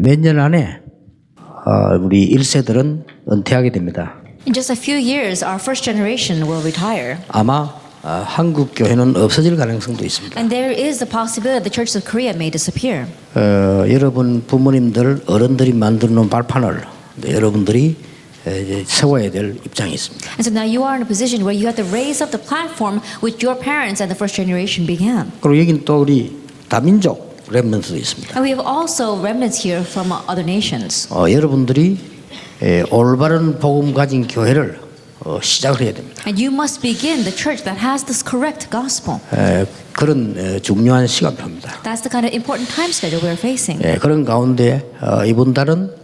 몇 년 안에 우리 1세들은 은퇴하게 됩니다. In just a few years, our first generation will retire. 아마 한국 교회는 없어질 가능성도 있습니다. And there is the possibility the churches of Korea may disappear. 여러분 부모님들 어른들이 만들어 놓은 발판을 여러분들이 이제 세워야 될 입장이 있습니다. And so now you are in a position where you have to raise up the platform which your parents and the first generation began. 그리고 여기는 또 우리 다민족 렘넌트도 있습니다. And we have also remnants here from other nations. 여러분들이 올바른 복음 가진 교회를 시작을 해야 됩니다. And you must begin the church that has this correct gospel. 그런 중요한 시간표입니다. That's the kind of important time schedule we're facing. 그런 가운데 이번 달은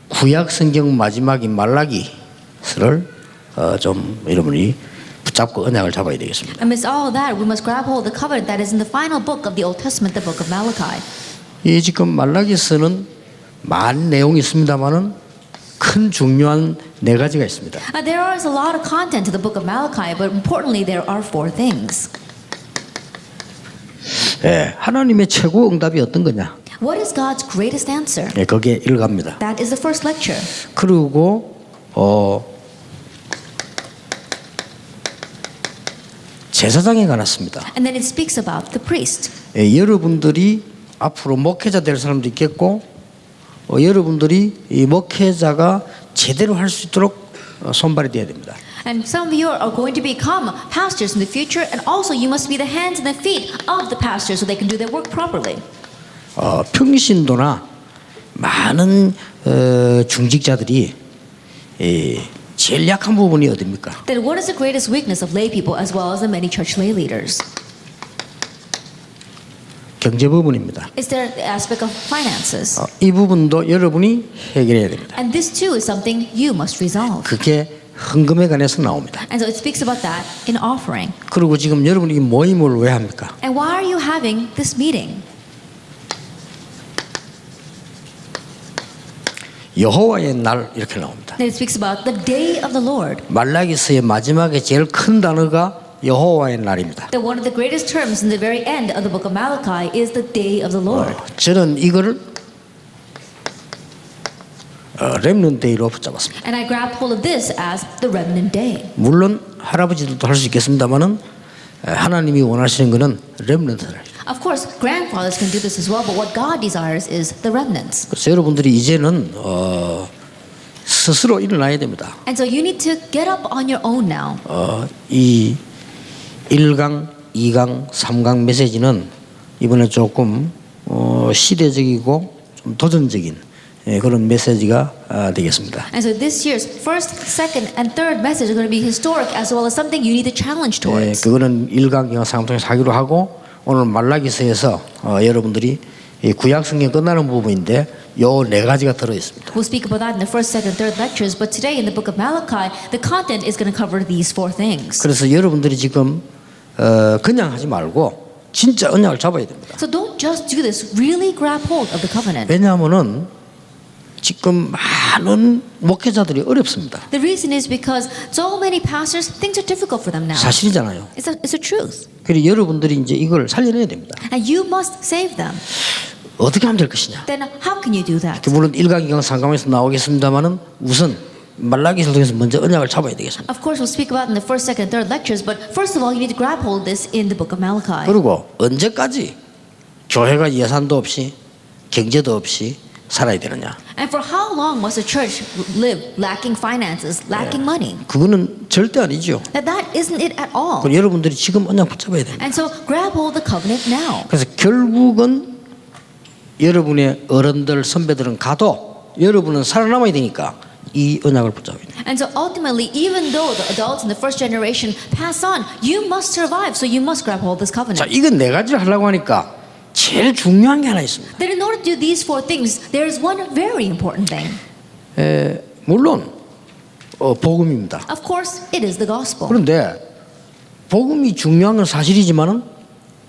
구약 성경 마지막인 말라기서를 좀 여러분이 붙잡고 언약을 잡아야 되겠습니다. Amidst all that, we must grab hold of the covenant that is in the final book of the Old Testament, the book of Malachi. 이 지금 말라기서는 많은 내용이 있습니다만은 큰 중요한 네 가지가 있습니다. There is a lot of content to the book of Malachi, but importantly, there are four things. 하나님의 최고 응답이 어떤 거냐? What is God's greatest answer? 거기에 일갑니다. That is the first lecture. 그리고 제사장에 관했습니다. And then it speaks about the priest. 여러분들이 앞으로 목회자 될 사람도 있겠고 여러분들이 이 목회자가 제대로 할 수 있도록 손발이 돼야 됩니다. And some of you are going to become pastors in the future, and also you must be the hands and the feet of the pastors so they can do their work properly. 평신도나 많은 중직자들이 제일 약한 부분이 어디입니까? Then what is the greatest weakness of lay people as well as the many church lay leaders? 경제 부분입니다. Is there the aspect of finances? 이 부분도 여러분이 해결해야 됩니다. And this too is something you must resolve. 그게 헌금에 관해서 나옵니다. And so it speaks about that in offering. 그리고 지금 여러분이 이 모임을 왜 합니까? And why are you having this meeting? 여호와의 날 이렇게 나옵니다. Then it speaks about the day of the Lord. 말라기서의 마지막에 제일 큰 단어가 여호와의 날입니다. That one of the greatest terms in the very end of the book of Malachi is the day of the Lord. 저는 이거를 렘넌트 데이로 붙잡았습니다. And I grabbed hold of this as the remnant day. 물론 할아버지들도 할 수 있겠습니다만은 하나님이 원하시는 것은 렘넌트들. Of course, grandfathers can do this as well, but what God desires is the remnants. 그래서 여러분들이 이제는 스스로 일어나야 됩니다. And so you need to get up on your own now. 이 1강, 2강, 3강 메시지는 이번에 조금 시대적이고 좀 도전적인 그런 메시지가 되겠습니다. And so this year's first, second, and third message are going to be historic as well as something you need to challenge towards. 그거는 1강, 2강, 3강 통해서 하기로 하고 오늘 말라기서에서 여러분들이 이 구약 성경 끝나는 부분인데 요 네 가지가 들어 있습니다. We'll speak about that in the first, second, third lectures, but today in the book of Malachi, the content is going to cover these four things. 그래서 여러분들이 지금 그냥 하지 말고 진짜 언약을 잡아야 됩니다. So don't just do this, really grab hold of the covenant. 왜냐하면은 지금 많은 목회자들이 어렵습니다. The reason is because so many pastors, things are difficult for them now. 사실이잖아요. It's a truth. 그래서 여러분들이 이제 이걸 살려내야 됩니다. And you must save them. 어떻게 하면 될 것이냐? Then how can you do that? 물론 1강, 2강, 3강에서 나오겠습니다만은 우선 말라기를 통해서 먼저 언약을 잡아야 되겠습니다. Of course, we'll speak about it in the first, second, third lectures, but first of all, you need to grab hold of this in the book of Malachi. 그리고 언제까지 교회가 예산도 없이 경제도 없이 살아야 되느냐? And for how long must a church live lacking finances, lacking money? 그거는 절대 아니죠. That isn't it at all. 그리고 여러분들이 지금 언약 붙잡아야 됩니다. And so grab hold of the covenant now. 그래서 결국은 여러분의 어른들, 선배들은 가도 여러분은 살아남아야 되니까 이 언약을 붙잡아야 돼요. And so ultimately, even though the adults in the first generation pass on, you must survive. So you must grab hold of this covenant. 자, 이건 네 가지를 하려고 하니까 제일 중요한 게 하나 있습니다. Then in order to do these four things, there is one very important thing. 물론 복음입니다. Of course, it is the gospel. 그런데 복음이 중요한 건 사실이지만은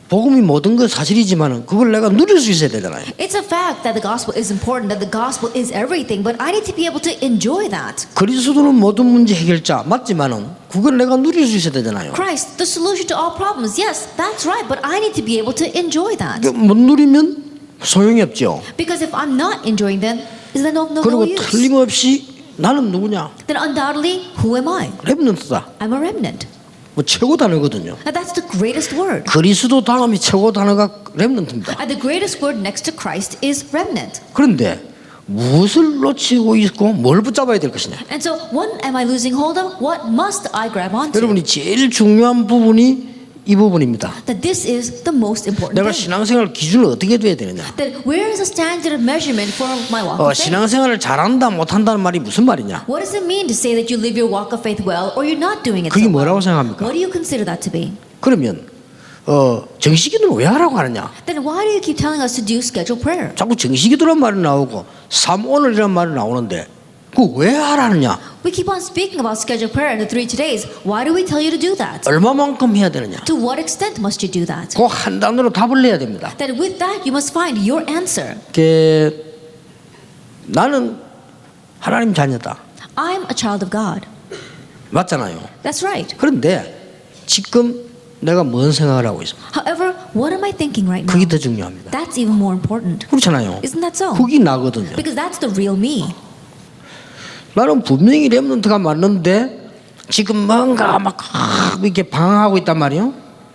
복음이 모든 것 사실이지만은 그걸 내가 누릴 수 있어야 되잖아요. It's a fact that the gospel is important, that the gospel is everything, but I need to be able to enjoy that. 그리스도는 모든 문제 해결자 맞지만은 그걸 내가 누릴 수 있어야 되잖아요. Christ, the solution to all problems. Yes, that's right, but I need to be able to enjoy that. 못 누리면 소용이 없죠. Because if I'm not enjoying them, is that no 그리고 use? 틀림없이 나는 누구냐? Then undoubtedly, who am I? 렘넌트다. I'm a remnant. 뭐 최고 단어거든요. And that's the greatest word. 그리스도 다음이 최고 단어가 렘넌트입니다. And the greatest word next to Christ is remnant. 그런데 무엇을 놓치고 있고 뭘 붙잡아야 될 것이냐? And so, what am I losing hold of? What must I grab onto? 여러분이 제일 중요한 부분이 이 부분입니다. That this is the most important 내가 thing. 신앙생활 기준을 어떻게 둬야 되느냐? That where is the standard of measurement for my walk of faith? 신앙생활을 잘한다 못한다는 말이 무슨 말이냐? What does it mean to say that you live your walk of faith well or you're not doing it 그게 so well? 뭐라고 생각합니까? What do you consider that to be? 그러면 정식기도는 왜 하라고 하느냐? Then why do you keep telling us to do scheduled prayer? 자꾸 정식기도란 말이 나오고 삼오늘이란 말이 나오는데 그거 왜 하라느냐? We keep on speaking about scheduled prayer in the 3 todays. Why do we tell you to do that? 얼마만큼 해야 되느냐? To what extent must you do that? 그 한 단어로 답을 내야 됩니다. That with that you must find your answer. 나는 하나님 자녀다. I'm a child of God. 맞잖아요. That's right. 그런데 지금 내가 뭔 생각을 하고 있어? However, what am I thinking right now? 그게 더 중요합니다. That's even more important. 그렇잖아요. Isn't that so? 그게 나거든요. Because that's the real me. 나는 분명히 렘넌트가 맞는데 지금 뭔가 막 이렇게 방황하고 있단 말이에요.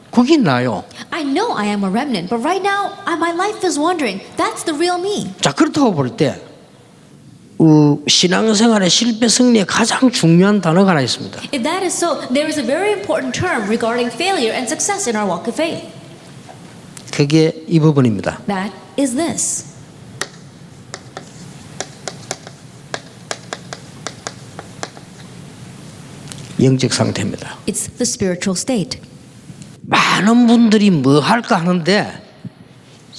그게 나요. I know I am a remnant, but right now my life is wandering. That's the real me. 자, 그렇다고 볼 때 신앙생활의 실패 승리에 가장 중요한 단어가 하나 있습니다. If that is so, there is a very important term regarding failure and success in our walk of faith. 그게 이 부분입니다. That is this. 영적 상태입니다. It's the spiritual state. 많은 분들이 뭐 할까 하는데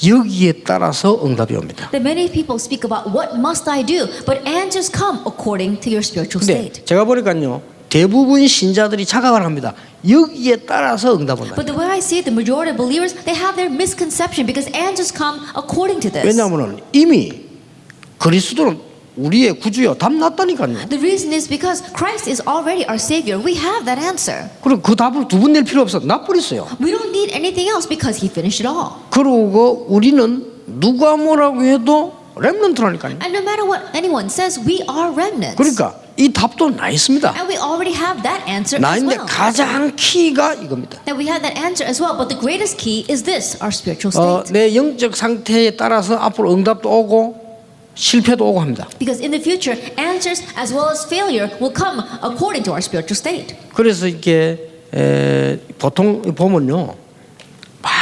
여기에 따라서 응답이 옵니다. That many people speak about what must I do, but answers come according to your spiritual 근데 state. 제가 보니까요. 대부분 신자들이 착각을 합니다. 여기에 따라서 응답 온다. But the way I see it, the majority of believers, they have their misconception because answers come according to this. 왜냐하면 이미 그리스도는 우리의 구주요. 답 났다니까요. The reason is because Christ is already our Savior. We have that answer. 그럼 그 답을 두 번 낼 필요 없어. 나버렸어요. We don't need anything else because He finished it all. 그러고 우리는 누가 뭐라고 해도 렘넌트라니까요. And no matter what anyone says, we are remnants. 그러니까 이 답도 나 있습니다. And we already have that answer 나 as 있는데 well. 가장 키가 이겁니다. That we have that answer as well. But the greatest key is this, our spiritual state. 내 영적 상태에 따라서 앞으로 응답도 오고 실패도 오고 합니다. Because in the future, answers as well as failure will come according to our spiritual state. 그래서 이렇게 보통 보면요, 막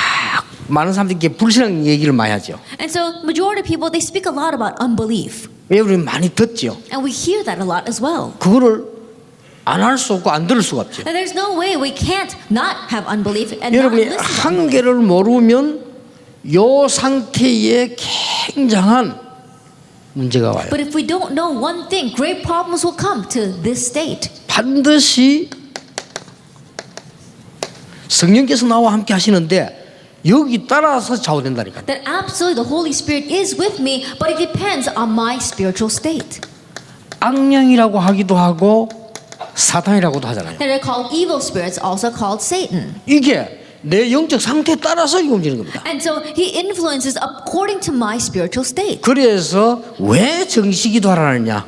많은 사람들이 이렇게 불신앙 얘기를 많이 하죠. And so, majority of people, they speak a lot about unbelief. 왜 우리 많이 듣죠. And we hear that a lot as well. 그거를 안 할 수 없고 안 들을 수가 없죠. And there's no way we can't not have unbelief and not 여러분이 listen to unbelief. 한계를 모르면 요 상태에 굉장한 문제가 와요. But if we don't know one thing, great problems will come to this state. 반드시 성령께서 나와 함께 하시는데 여기 따라서 좌우된다니까. That absolutely the Holy Spirit is with me, but it depends on my spiritual state. 악령이라고 하기도 하고 사탄이라고도 하잖아요. That are called evil spirits, also called Satan. 이게 내 영적 상태에 따라서 이게 움직이는 겁니다. And so he influences according to my spiritual state. 그래서 왜 정식기도 하라느냐?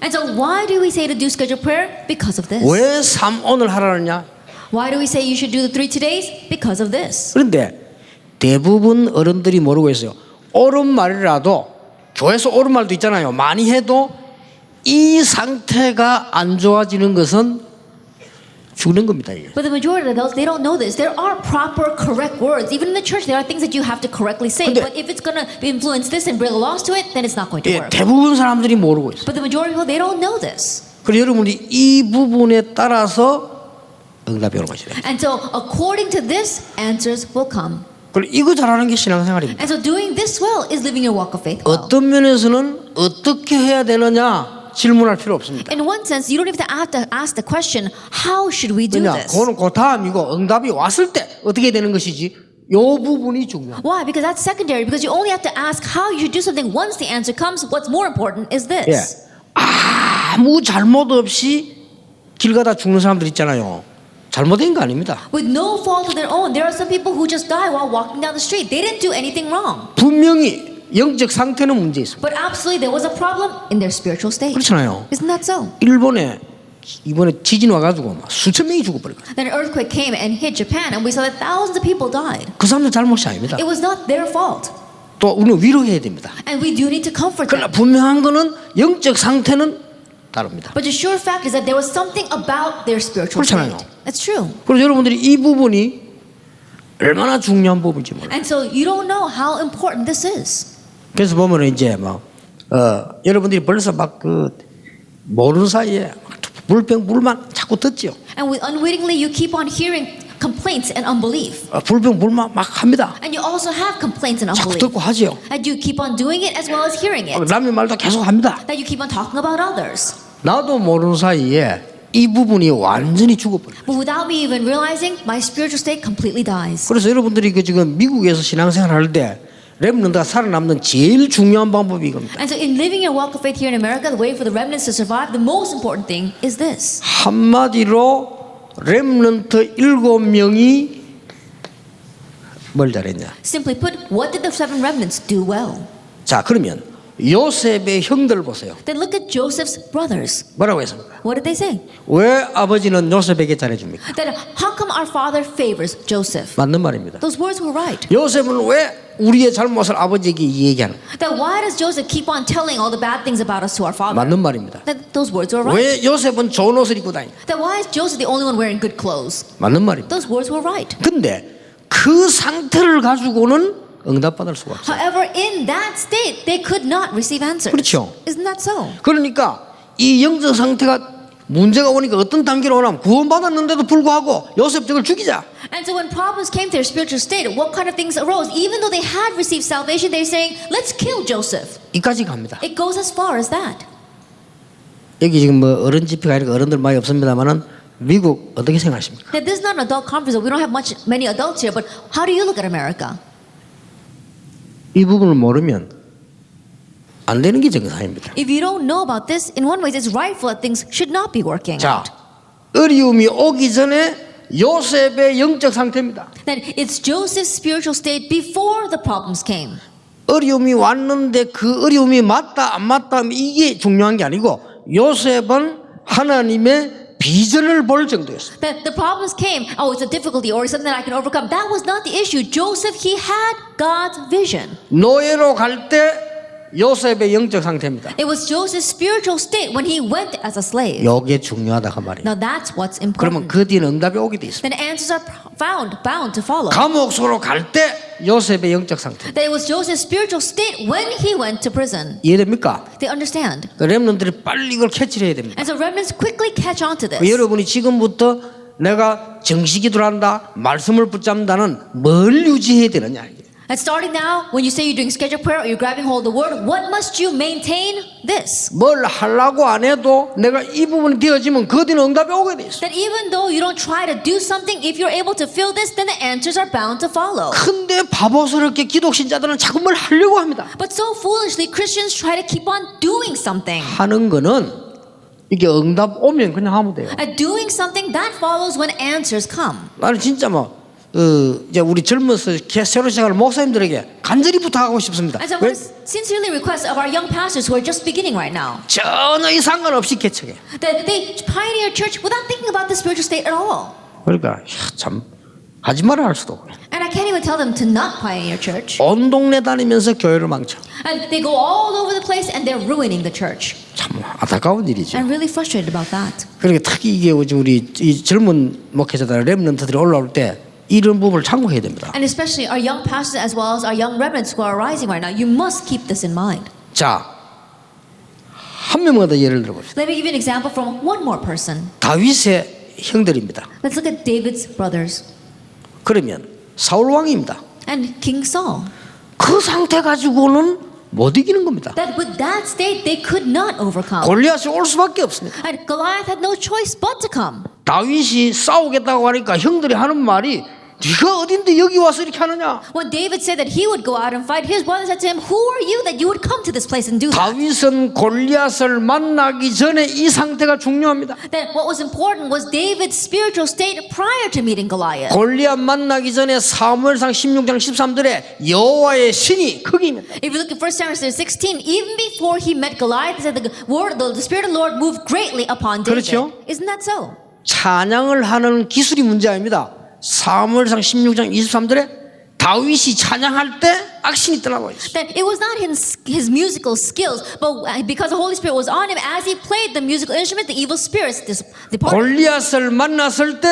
And so why do we say to do scheduled prayer? Because of this. 왜 삼오늘 하라느냐? Why do we say you should do the 3 todays? Because of this. 그런데 대부분 어른들이 모르고 있어요. 옳은 말이라도 교회에서 옳은 말도 있잖아요. 많이 해도 이 상태가 안 좋아지는 것은 죽는 겁니다. 이게. But the majority of those, they don't know this. There are proper, correct words. Even in the church, there are things that you have to correctly say. 근데- But if it's going to influence this and bring a loss to it, then it's not going to 예, work. 대부분 사람들이 모르고 있어요. But the majority of people, they don't know this. 그래서 여러분이 이 부분에 따라서 응답이 오는 것이에요. And so, according to this, answers will come. 그리고 이거 잘하는 게 신앙생활입니다. And so, doing this well is living your walk of faith well. 어떤 면에서는 어떻게 해야 되느냐 질문할 필요 없습니다. In one sense, you don't even have to ask the question, how should we do 왜냐? this? 그거는 그 다음이고 응답이 왔을 때 어떻게 되는 것이지 요 부분이 중요합니다. Why? Because that's secondary. Because you only have to ask how you should do something once the answer comes. What's more important is 예. this. 아무 잘못 없이 길 가다 죽는 사람들 있잖아요. 잘못된 거 아닙니다. With no fault of their own, there are some people who just die while walking down the street. They didn't do anything wrong. 분명히 영적 상태는 문제 있습니다. But absolutely there was a problem in their spiritual state. 그렇잖아요. Isn't that so? 일본에 이번에 지진 와가지고 막 수천 명이 죽어버렸거든요. Then an earthquake came and hit Japan, and we saw that thousands of people died. 그 사람들 잘못이 아닙니다. It was not their fault. 또 우리는 위로해야 됩니다. And we do need to comfort 그러나 them. 분명한 거는 영적 상태는 다릅니다. But the sure fact is that there was something about their spiritual 그렇잖아요. state. That's true. 그래서 여러분들이 이 부분이 얼마나 중요한 부분인지 몰라요. And so you don't know how important this is. 그래서 보면은 이제 막 여러분들이 벌써 막 그 모르는 사이에 불평불만 자꾸 듣지요. And unwittingly you keep on hearing complaints and unbelief. 불평불만 막 합니다. And you also have complaints and 자꾸 unbelief. 듣고 하지요. And you keep on doing it as well as hearing it. 남의 말도 계속 합니다. That you keep on talking about others. 나도 모르는 사이에 이 부분이 완전히 죽어버려요. But without me even realizing, my spiritual state completely dies. 그래서 여러분들이 그 지금 미국에서 신앙생활 할 때 렘넌트가 살아남는 제일 중요한 방법이 이겁니다. And so in living your walk of faith here in America, the way for the remnants to survive, the most important thing is this. 한마디로 렘넌트 7명이 뭘 잘했냐. Simply put, what did the 7 remnants do well? 자, 그러면 요셉의 형들 보세요. Then look at Joseph's brothers. 뭐라고 했습니까? What did they say? 왜 아버지는 요셉에게 잘해줍니까? That how come our father favors Joseph? 맞는 말입니다. Those words were right. 요셉은 왜 우리의 잘못을 아버지에게 얘기하는? That why does Joseph keep on telling all the bad things about us to our father? 맞는 말입니다. That those words were right. 왜 요셉은 좋은 옷을 입고 다니? That why is Joseph the only one wearing good clothes? 맞는 말입니다. Those words were right. 근데 그 상태를 가지고는 응답받을 수가 없어요. However, in that state, they could not receive answers. 그렇죠. Isn't that so? 그러니까 이 영적 상태가 문제가 오니까 어떤 단계로 오냐면 구원받았는데도 불구하고 요셉 저걸 죽이자. And so when problems came to their spiritual state, what kind of things arose? Even though they had received salvation, they're saying, let's kill Joseph. 이까지 갑니다. It goes as far as that. 여기 지금 뭐 어른 집회가 아니라 어른들 많이 없습니다만은 미국 어떻게 생각하십니까? Now, this is not an adult conference, so we don't have many adults here, but how do you look at America? 이 부분을 모르면 안 되는 게 정상입니다. If you don't know about this, in one way, it's rightful that things should not be working 자, out. 어려움이 오기 전에 요셉의 영적 상태입니다. That it's Joseph's spiritual state before the problems came. 어려움이 왔는데 그 어려움이 맞다 안 맞다 이게 중요한 게 아니고 요셉은 하나님의 비전을 볼 정도였어요. That the problems came, oh, it's a difficulty or it's something that I can overcome. That was not the issue. Joseph, he had God's vision. 노예로 갈 때 요셉의 영적 상태입니다. It was Joseph's spiritual state when he went as a slave. 이게 중요하다 그 말이에요. Now that's what's 그러면 important. 그 뒤는 응답이 오게 돼 있습니다. Then answers are bound to follow. 감옥으로 갈 때 요셉의 영적 상태. That it was Joseph's spiritual state when he went to prison. 이해됩니까? They understand. 그 렘넌트들이 빨리 이걸 캐치를 해야 됩니다. And so remnants quickly catch on to this. 여러분이 지금부터 내가 정식기도를 한다, 말씀을 붙잡는다는 뭘 유지해야 되느냐. And starting now, when you say you're doing scheduled prayer or you're grabbing hold of the word, what must you maintain? This. 뭘 하려고 안 해도 내가 이 부분이 되어지면 그 뒤는 응답이 오게 돼 있어. That even though you don't try to do something, if you're able to feel this, then the answers are bound to follow. 근데 바보스럽게 기독신자들은 자꾸 뭘 하려고 합니다. But so foolishly, Christians try to keep on doing something. 하는 거는 이게 응답 오면 그냥 하면 돼요. At doing something, that follows when answers come. 나는 진짜 뭐 이제 우리 젊어서 새로 시작할 목사님들에게 간절히 부탁하고 싶습니다. And so I 왜? want to sincerely request of our young pastors who are just beginning right now 전혀 이 상관없이 개척해. that they pioneer church without thinking about the spiritual state at all. 그러니까 참 하지 말아 할 수도 없고. And I can't even tell them to not pioneer church. 온 동네 다니면서 교회를 망쳐. And they go all over the place and they're ruining the church. 참 안타까운 일이죠. I'm really frustrated about that. 그러니까 특히 이게 우리 이 젊은 목회자들 렘넌트들이 올라올 때 이런 부분을 참고해야 됩니다. And especially our young pastors as well as our young remnants who are rising right now, you must keep this in mind. 자, 한 명만 더 예를 들어봅시다. Let me give you an example from one more person. 다윗의 형들입니다. Let's look at David's brothers 그러면 사울 왕입니다. and King Saul. 그 상태 가지고는 못 이기는 겁니다. That with that state they could not overcome. 골리앗이 올 수밖에 없습니다. And Goliath had no choice but to come. 다윗이 싸우겠다고 하니까 형들이 하는 말이 네가 어딘데 여기 와서 이렇게 하느냐? When David said that he would go out and fight, his brother said to him, "Who are you that you would come to this place and do that?" 다윗은 골리앗을 만나기 전에 이 상태가 중요합니다. Then what was important was David's spiritual state prior to meeting Goliath. 골리앗 만나기 전에 사무엘상 16장 13절에 여호와의 신이 크기입니다. If you look at 1 Samuel 16, even before he met Goliath, it said the Spirit of the Lord moved greatly upon David. 그렇죠? Isn't that so? 찬양을 하는 기술이 문제 아닙니다. 사무엘상 16장 23절에 다윗이 찬양할 때 악신이 떠나고 있어요. That it was not his musical skills, but because the Holy Spirit was on him, as he played the musical instrument, the evil spirits departed. 골리앗을 만났을 때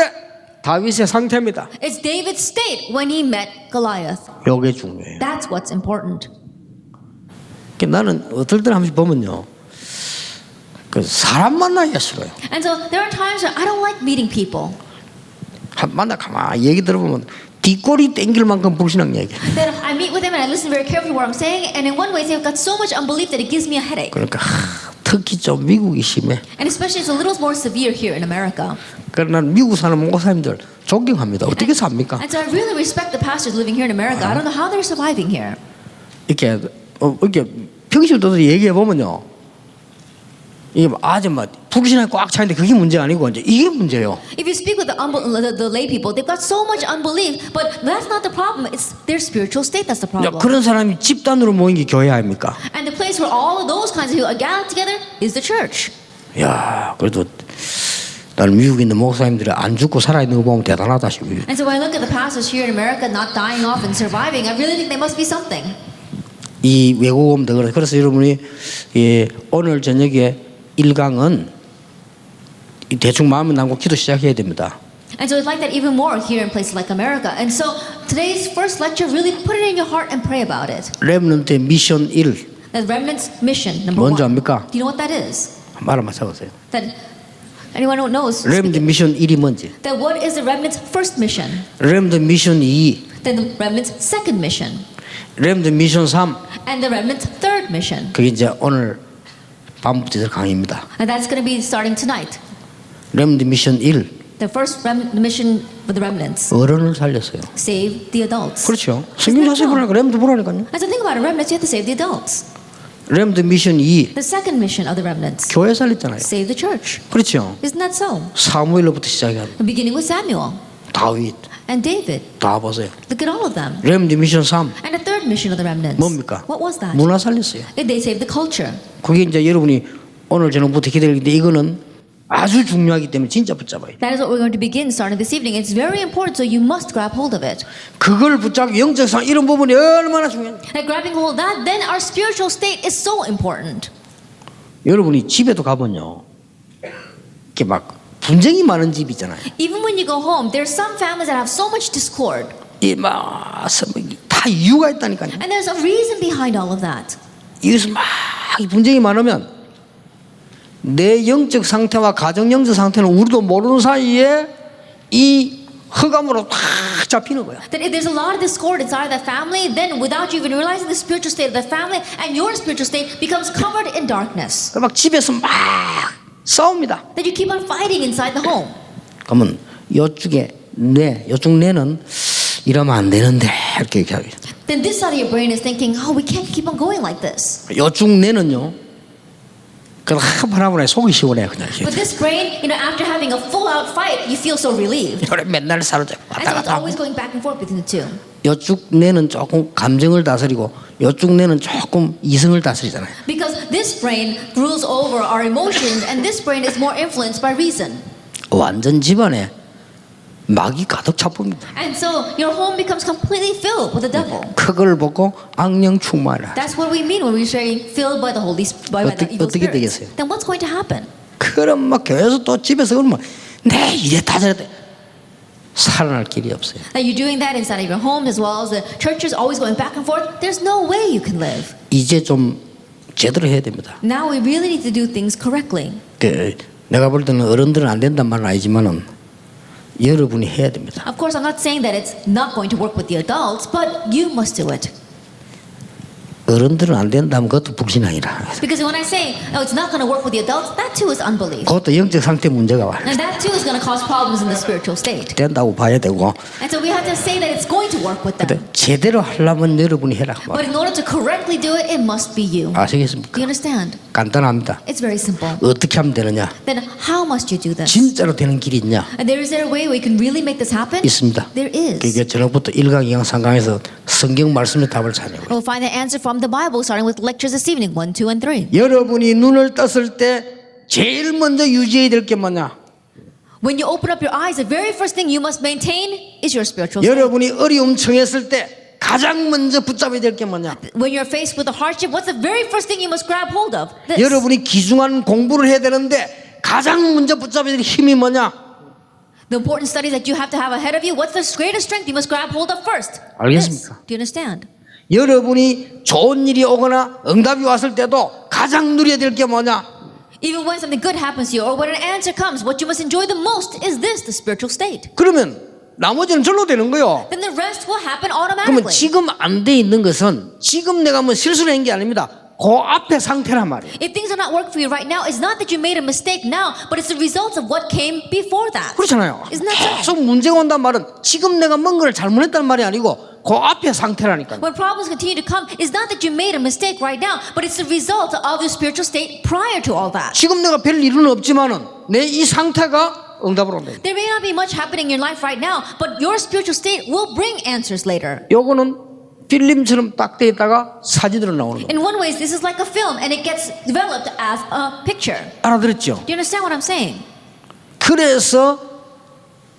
다윗의 상태입니다. It's David's state when he met Goliath. 이게 중요해요. That's what's important. 나는 어떨 때는 한 번씩 보면요, 그 사람 만나기가 싫어요. And so there are times where I don't like meeting people. 만나 가만히 얘기 들어보면 뒷골이 땡길 만큼 불신앙 얘기. Then I meet with them and I listen very carefully what I'm saying, and in one way they've got so much unbelief that it gives me a headache. 그러니까 특히 좀 미국이 심해. And especially it's a little more severe here in America. 그러나 난 미국 사는 목사님들 존경합니다. 어떻게 삽니까? And so I really respect the pastors living here in America. I don't know how they're surviving here. 이렇게 평실도들 얘기해 보면요, 이게 아주 막 불신앙이 꽉 차는데 그게 문제 아니고 이제 이게 문제예요. If you speak with the lay people, they've got so much unbelief, but that's not the problem. It's their spiritual state that's the problem. 그런 사람이 집단으로 모인 게 교회 아닙니까? And the place where all of those kinds of people are gathered together is the church. 야, 그래도 나는 미국에 있는 목사님들이 안 죽고 살아 있는 거 보면 대단하다 싶어요. And so when I look at the pastors here in America not dying off and surviving, I really think they must be something. 이 외국 오면 그래. 그래서 여러분이 오늘 저녁에 1강은 대충 마음에 남고 기도 시작해야 됩니다. And so it's like that even more here in places like America. And so today's first lecture, really put it in your heart and pray about it. 렘넌트의 미션 1 The remnant's mission, number 뭔지 one. 압니까? Do you know what that is? 말 한번 해보세요. That anyone who knows? 렘넌트 미션 1이 뭔지? That what is the remnant's first mission? 렘넌트 미션 2, Then the remnant's second mission. 렘넌트 미션 3, And the remnant's third mission. 그게 이제 오늘 밤부터 될 강의입니다. And that's going to be starting tonight. 렘넌트 미션 1, The first mission for the remnants. 어른을 살렸어요. Save the adults. 그렇죠. 성경 자세히 보라니까 렘넌트 보라니까요. And so think about it, remnants, you have to save the adults. 렘넌트 미션 2, The second mission of the remnants. 교회 살렸잖아요. Save the church. 그렇죠. Isn't that so? 사무엘로부터 시작해야 Beginning with Samuel 다윗 and David. 다 보세요. Look at all of them. 렘넌트 미션 3 And the third mission of the remnants. 뭡니까? What was that? 문화 살렸어요. They saved the culture. 그게 이제 여러분이 오늘 저녁부터 기다리는데 이거는 아주 중요하기 때문에 진짜 붙잡아요. That is what we're going to begin starting this evening. It's very important, so you must grab hold of it. 그걸 붙잡기 영적상 이런 부분이 얼마나 중요한지. And grabbing hold of that, then our spiritual state is so important. 여러분이 집에도 가보면요, 이렇게 막 분쟁이 많은 집 있잖아요. Even when you go home, there's some families that have so much discord. 다 이유가 있다니까요. And there's a reason behind all of that. 이것을 막 분쟁이 많으면 내 영적 상태와 가정 영적 상태는 우리도 모르는 사이에 이 흑암으로 탁 잡히는 거야. That if there's a lot of discord inside the family, then without you even realizing the spiritual state of the family and your spiritual state becomes covered in darkness. 막 집에서 막 싸웁니다. That you keep on fighting inside the home. 그러면 요쪽 뇌는 이러면 안 되는데 이렇게 얘기하게. Then this side of your brain is thinking, oh, we can't keep on going like this. 요쪽 뇌는요, 그냥 한번 속이 시원해 그냥. But this brain, after having a full-out fight, you feel so relieved. 맨날 사로잡고 And 왔다 so it's 갔다 하고. always going back and forth between the two. 요쪽 뇌는 조금 감정을 다스리고 요쪽 뇌는 조금 이성을 다스리잖아요. Because this brain rules over our emotions, and this brain is more influenced by reason. 완전 집안에 마귀 가득 차봅니다. And so your home becomes completely filled with the devil. 그걸 보고 악령 충만이라. That's what we mean when we say filled by the Holy by the evil 어떻게 spirits. 되겠어요? Then what's going to happen? 그럼 막 교회에서 또 집에서 그러면 내 이랬다 저랬다 살아날 길이 없어요. That you're doing that inside of your home as well as the churches always going back and forth. There's no way you can live. 이제 좀 제대로 해야 됩니다. Now we really need to do things correctly. 내가 볼 때는 어른들은 안 된단 말은 아니지만은 여러분이 해야 됩니다. Of course, I'm not saying that it's not going to work with the adults, but you must do it. 어른들은 안 된다면 그것도 불신앙이라. Because when I say, oh, it's not going to work with the adults, that too is unbelief. 그것도 영적 상태 문제가 와요. And that too is going to cause problems in the spiritual state. 된다고 봐야 되고. And so we have to say that it's going to work with them. 근데 제대로 하려면 여러분이 해라. But in order to correctly do it, it must be you. 아시겠습니까? Do you understand? 간단합니다. It's very simple. 어떻게 하면 되느냐? Then how must you do this? 진짜로 되는 길이 있냐? And is there a way we can really make this happen? 있습니다. There is. 그게 저녁부터 1강, 2강, 3강에서 성경 말씀의 답을 찾아요. We'll find the answer from the Bible, starting with lectures this evening, 1, 2, and 3. 여러분이 눈을 떴을 때 제일 먼저 유지해야 될 게 뭐냐? When you open up your eyes, the very first thing you must maintain is your spiritual state. 여러분이 어려움 처했을 때 가장 먼저 붙잡아야 될 게 뭐냐? When you're faced with a hardship, what's the very first thing you must grab hold of? This. 여러분이 귀중한 공부를 해야 되는데 가장 먼저 붙잡아야 될 힘이 뭐냐? The important studies that you have to have ahead of you, what's the greatest strength you must grab hold of first? 알겠습니까? This. Do you understand? 여러분이 좋은 일이 오거나 응답이 왔을 때도 가장 누려야 될 게 뭐냐? Even when something good happens to you or when an answer comes, what you must enjoy the most is this, the spiritual state. 그러면 나머지는 절로 되는 거요. Then the rest will happen 그러면 automatically. 지금 안 돼 있는 것은 지금 내가 뭐 실수를 한 게 아닙니다. 그 앞에 상태란 말이에요. If things are not working for you right now, it's not that you made a mistake now, but it's the results of what came before that. 그렇잖아요. Isn't that so? 계속 문제가 온단 말은 지금 내가 뭔가를 잘못했다는 말이 아니고 그 앞에 상태라니까요. When problems continue to come, it's not that you made a mistake right now, but it's the result of your spiritual state prior to all that. 지금 내가 별 일은 없지만은 내 이 상태가 응답으로 온다. There may not be much happening in your life right now, but your spiritual state will bring answers later. 요거는 필름처럼 딱 돼 있다가 사진으로 나오는 거예요. In one way, this is like a film, and it gets developed as a picture. 알아들었죠? Do you understand what I'm saying? 그래서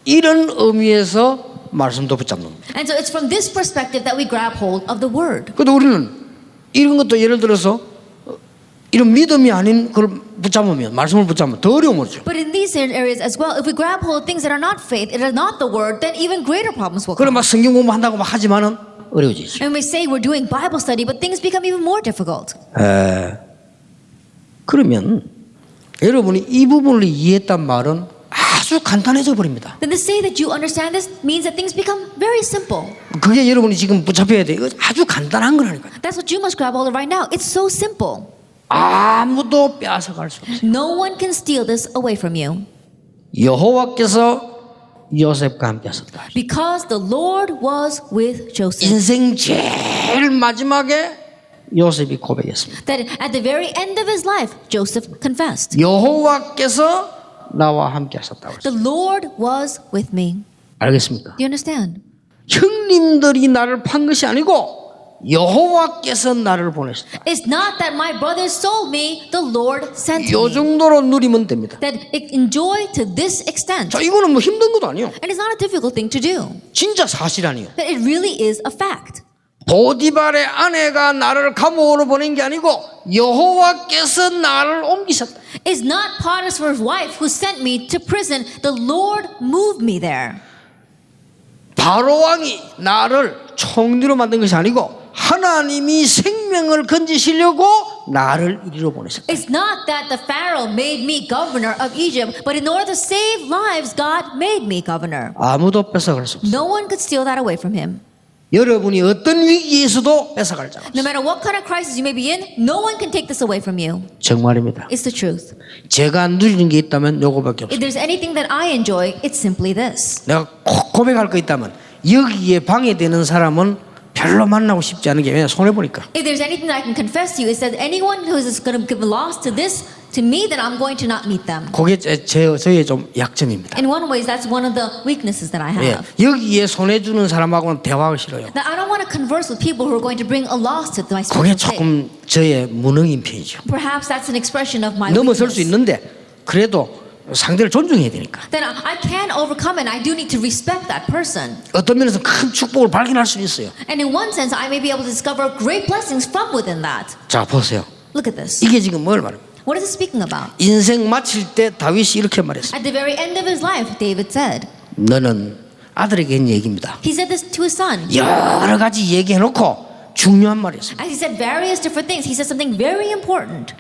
이런 의미에서 말씀도 붙잡는 거예요. And so it's from this perspective that we grab hold of the word. 그래도 우리는 이런 것도 예를 들어서 이런 믿음이 아닌 걸 붙잡으면 말씀을 붙잡으면 더 어려움이죠. But in these areas as well, if we grab hold of things that are not faith, it is not the word, then even greater problems will 그럼 come. 막 성경 공부한다고 막 하지만은 어려워지죠. And we say we're doing Bible study, but things become even more difficult. 그러면 여러분이 이 부분을 이해했단 말은 아주 간단해져 버립니다. Then to say that you understand this means that things become very simple. 그게 여러분이 지금 붙잡혀야 돼. 이거 아주 간단한 거라니까요. That's what you must grab hold of right now. It's so simple. 아무도 빼앗아갈 수 없어요. No one can steal this away from you. 여호와께서 요셉과 함께 하셨다. Because the Lord was with Joseph. 인생 제일 마지막에 요셉이 고백했습니다. That at the very end of his life, Joseph confessed. 여호와께서 나와 함께 하셨다고 The 했어요. Lord was with me. 알겠습니까? Do you understand? 형님들이 나를 판 것이 아니고 여호와께서 나를 보내셨다. It's not that my brothers sold me, the Lord sent 요 me. 정도로 누리면 됩니다. That it enjoy to this extent. 자, 이거는 뭐 힘든 것도 아니에요. And it's not a difficult thing to do. 진짜 사실 아니에요. That it really is a fact. 보디발의 아내가 나를 감옥으로 보낸 게 아니고 여호와께서 나를 옮기셨다. It's not Potiphar's wife who sent me to prison. The Lord moved me there. 바로 왕이 나를 총리로 만든 것이 아니고 하나님이 생명을 건지시려고 나를 이리로 보내셨다. It's not that the Pharaoh made me governor of Egypt, but in order to save lives, God made me governor. 아무도 뺏어갈 수 없어요. No one could steal that away from him. 여러분이 어떤 위기에서도 뺏어갈 자가 No 없어요. matter what kind of crisis you may be in, no one can take this away from you. 정말입니다. It's the truth. 제가 누리는 게 있다면 요거밖에 If 없어요. there's anything that I enjoy, it's simply this. 내가 꼭 고백할 거 있다면 여기에 방해되는 사람은 별로 만나고 싶지 않은 게 왜냐 손해보니까. If there's anything that I can confess to you, is that anyone who is going to give a loss to this, to me, then I'm going to not meet them. 그게 저의 좀 약점입니다. In one way, that's one of the weaknesses that I 예, have. 여기에 손해주는 사람하고는 대화하기 싫어요. That I don't want to converse with people who are going to bring a loss to my 그게 spiritual state. 조금 저의 무능인 편이죠. Perhaps that's an expression of my 넘어설 수 weakness. 있는데 그래도 상대를 존중해야 되니까. Then I can overcome it. I do need to respect that person. 어떤 면에서 큰 축복을 발견할 수 있어요. And in one sense, I may be able to discover great blessings from within that. 자 보세요. Look at this. 이게 지금 뭘 말합니까? What is it speaking about? 인생 마칠 때 다윗이 이렇게 말했어요. At the very end of his life, David said, 너는 아들에게 한 얘기입니다. he said this to his son. 여러 가지 얘기해놓고 중요한 말이었어요. As he said various different things, he said something very important.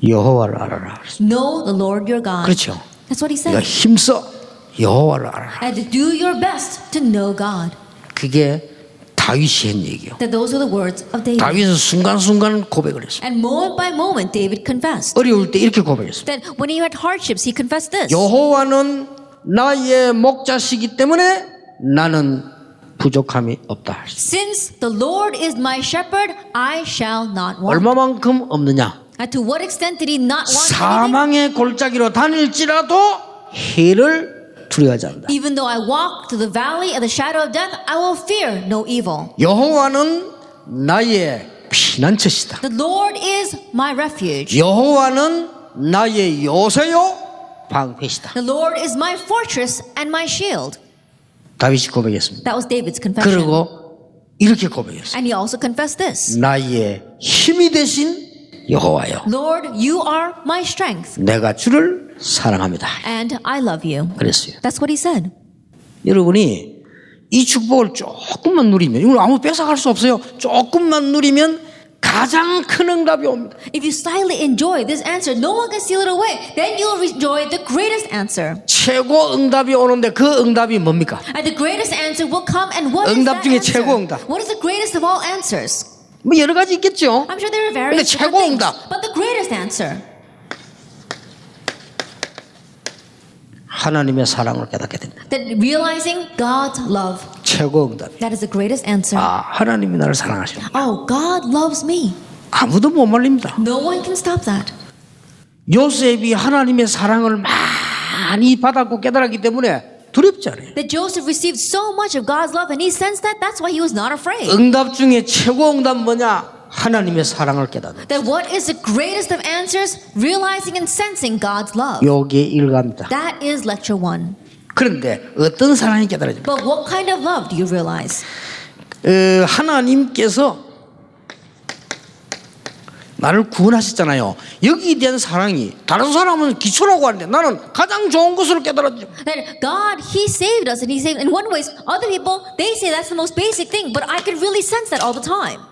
여호와를 알아라. Know the Lord your God. 그렇죠. That's what he 네가 said. 힘써 여호와를 알아라. And to do your best to know God. 그게 다윗이 한 얘기요. That those are the words of David. 다윗은 순간순간 고백을 했습니다. And moment by moment, David confessed. 어려울 때 이렇게 고백했습니다. That when he had hardships, he confessed this. 여호와는 나의 목자시기 때문에 나는 부족함이 없다. Since the Lord is my shepherd, I shall not want. 얼마만큼 없느냐? And to what extent did he not want anything? 사망의 골짜기로 다닐지라도 해를 두려워하지 않는다. Even though I walk through the valley of the shadow of death, I will fear no evil. 여호와는 나의 피난처시다. The Lord is my refuge. 여호와는 나의 요새요 방패시다. The Lord is my fortress and my shield. 다윗이 고백했습니다. That was David's confession. 그리고 이렇게 고백했어요. And he also confessed this. 나의 힘이 되신 여호와여, Lord, you are my strength, 내가 주를 사랑합니다. and I love you. 그랬어요. That's what he said. 여러분이 이 축복을 조금만 누리면, 이걸 아무 뺏어갈 수 없어요. 조금만 누리면 가장 큰 응답이 옵니다. If you silently enjoy this answer, no one can steal it away. Then you'll enjoy the greatest answer. 최고 응답이 오는데 그 응답이 뭡니까? And the greatest answer will come. And what is 응답 that 중에 answer? 최고 응답. What is the greatest of all answers? 뭐 여러 가지 있겠죠. I'm sure there are 근데 various 최고 different things, 응답. but the greatest answer, 하나님의 사랑을 깨닫게 됩니다. that realizing God's love, 최고 응답. that is the greatest answer. 아, 하나님이 나를 사랑하시는. Oh, God loves me. 아무도 못 말립니다. No one can stop that. 요셉이 하나님의 사랑을 많이 받았고 깨달았기 때문에 두렵지 않아요. That Joseph received so much of God's love and he sensed that. That's why he was not afraid. 응답 중에 최고 응답 뭐냐? 하나님의 사랑을 깨닫는. That what is the greatest of answers? Realizing and sensing God's love. 여기에 일갑니다. That is lecture 1. 그런데 어떤 사랑이 깨달아집니까? But what kind of love do you realize? 하나님께서 나를 구원하셨잖아요. 여기에 대한 사랑이 다른 사람은 기초라고 하는데 나는 가장 좋은 것을 깨달았죠. That God, He saved us and He saved in one way. Other people, they say that's the most basic thing, but I could really sense that all the time.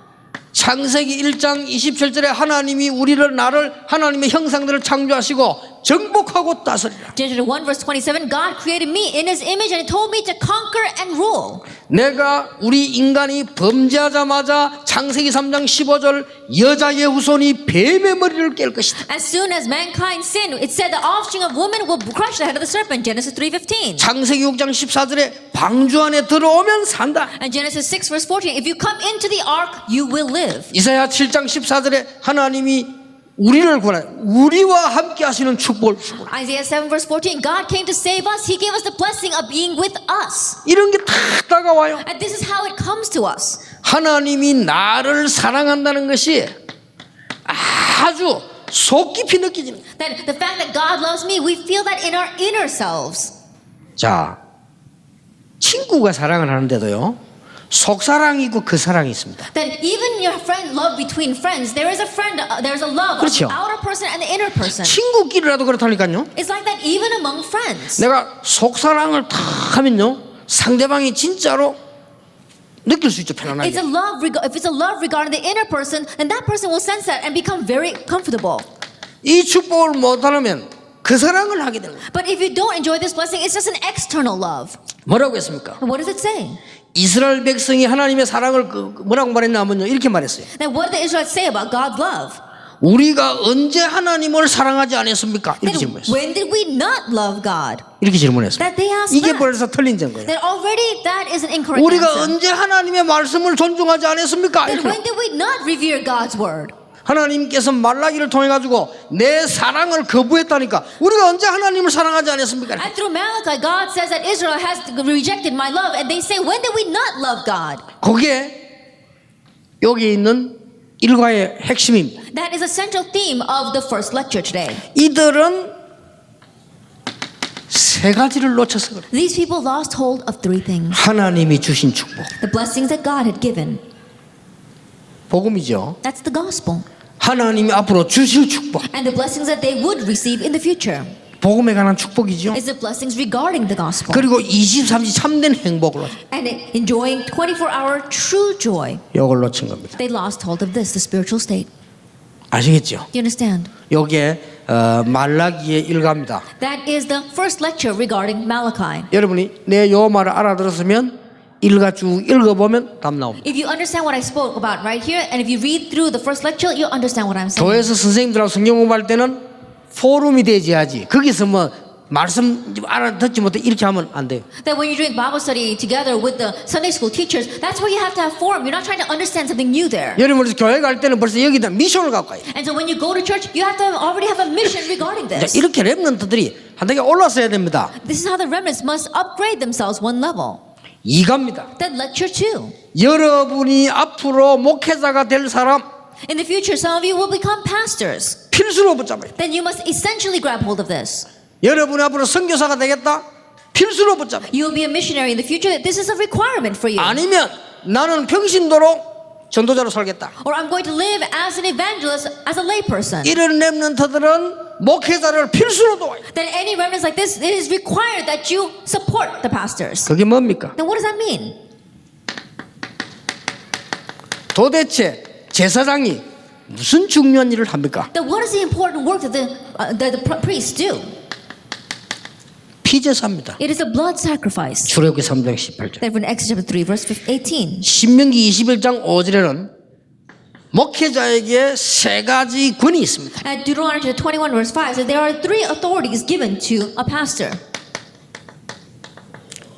창세기 1장 27절에 하나님이 나를 하나님의 형상들을 창조하시고 정복하고 다스리라. Genesis 1 verse 27, God created me in His image and He told me to conquer and rule. 내가 우리 인간이 범죄하자마자 창세기 3장 15절 여자의 후손이 뱀의 머리를 깰 것이다. As soon as mankind sinned, it said the offspring of woman will crush the head of the serpent. Genesis 3:15. 창세기 6장 14절에 방주 안에 들어오면 산다. And Genesis 6 verse 14, if you come into the ark, you will live. 이사야 7장 14절에 하나님이 우리를 구원하여 우리와 함께 하시는 축복을 주고 Isaiah 7 verse 14, God came to save us. He gave us the blessing of being with us. 이런 게 다 다가와요. And this is how it comes to us. 하나님이 나를 사랑한다는 것이 아주 속 깊이 느껴집니다. That the fact that God loves me, we feel that in our inner selves. 자, 친구가 사랑을 하는데도요. 속사랑이 있고 그 사랑이 있습니다. That even your friend love between friends, there is a friend, there's a love of 그렇죠. the outer person and the inner person. 친구끼리라도 그렇다니까요. It's like that even among friends. 내가 속사랑을 다 하면요. 상대방이 진짜로 느낄 수 있죠. 편안하게. It's a love. If it's a love regarding the inner person, then that person will sense that and become very comfortable. 이 축복을 못하면 그 사랑을 하게 되는 거예요. But if you don't enjoy this blessing, it's just an external love. 뭐라고 했습니까? And what does it say? 이스라엘 백성이 하나님의 사랑을 뭐라고 말했냐면요. 이렇게 말했어요. Then what did the Israelites say about God's love? 우리가 언제 하나님을 사랑하지 않았습니까? 이렇게 Then 질문했어요. when did we not love God? 이렇게 질문했어요. That they asked 이게 that. 벌써 틀린 거예요. Then already that is an incorrect 우리가 answer. 언제 하나님의 말씀을 존중하지 않았습니까? Then 이렇게. when did we not revere God's word? 하나님께서 말라기를 통해 가지고 내 사랑을 거부했다니까 우리가 언제 하나님을 사랑하지 않았습니까? And through Malachi, God says that Israel has rejected my love. And they say, when did we not love God? 그게 여기 있는 일과의 핵심입니다. That is a central theme of the first lecture today. 이들은 세 가지를 놓쳐서 그래요. These people lost hold of three things. 하나님이 주신 축복, The blessings that God had given. 복음이죠. That's the gospel. 하나님이 앞으로 주실 축복, And the blessings that they would receive in the future 복음에 관한 축복이죠. is the blessings regarding the gospel. 그리고 24시 참된 행복을 And enjoying 24-hour true joy. 이걸 놓친 겁니다. They lost hold of this, the spiritual state. 아시겠죠? You understand? 여기에 말라기의 일가입니다. That is the first lecture regarding Malachi. 여러분이 내 요 말을 알아들었으면 일가 쭉 읽어보면 답 나옵니다. If you understand what I spoke about right here, and if you read through the first lecture, you'll understand what I'm saying. 교회에서 선생님들하고 성경 공부할 때는 포럼이 되지야지. 거기서 뭐 말씀 알아듣지 못해 이렇게 하면 안 돼요. That when you're doing Bible study together with the Sunday school teachers, that's where you have to have forum. You're not trying to understand something new there. 여러분 교회 갈 때는 벌써 여기다 미션을 갖고 가요. And so when you go to church, you have to already have a mission regarding this. 이렇게 렘넌트들이 한 단계 올라서야 됩니다. This is how the remnants must upgrade themselves one level. 2가입니다. Then lecture 2. 여러분이 앞으로 목회자가 될 사람 In the future, some of you will become pastors. 필수로 붙잡아요. Then you must essentially grab hold of this. 여러분이 앞으로 선교사가 되겠다? 필수로 붙잡아요. You will be a missionary in the future. This is a requirement for you. 아니면 나는 평신도로 전도자로 살겠다. Or I'm going to live as an evangelist, as a layperson. 이런 렘넌트들은 목회자를 필수로 도와요. Then any remnants like this, it is required that you support the pastors. 그게 뭡니까? Then what does that mean? 도대체 제사장이 무슨 중요한 일을 합니까? Then what is the important work that the priests do? 피제사입니다. It is a blood sacrifice. 출애굽기 3장 18절. Then from Exodus chapter 3, verse 18. 신명기 21장 5절에는 목회자에게 세 가지 권이 있습니다. At Deuteronomy chapter 21, verse 5 says there are 3 authorities given to a pastor.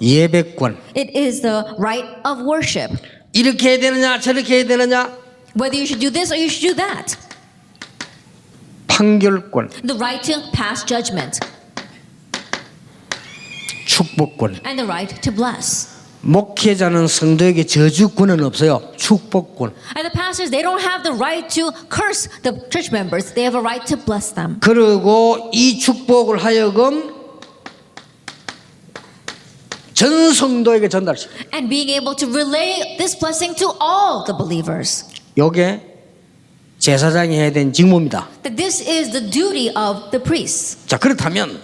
예배권. It is the right of worship. 이렇게 해야 되느냐 저렇게 해야 되느냐. Whether you should do this or you should do that. 판결권. The right to pass judgment. 축복권. And the right to bless. 목회자는 성도에게 저주권은 없어요. 축복권. And the pastors, they don't have the right to curse the church members. They have a right to bless them. 그리고 이 축복을 하여금 전 성도에게 전달시켜요. And being able to relay this blessing to all the believers. 요게 제사장이 해야 되는 직무입니다. That this is the duty of the priests. 자, 그렇다면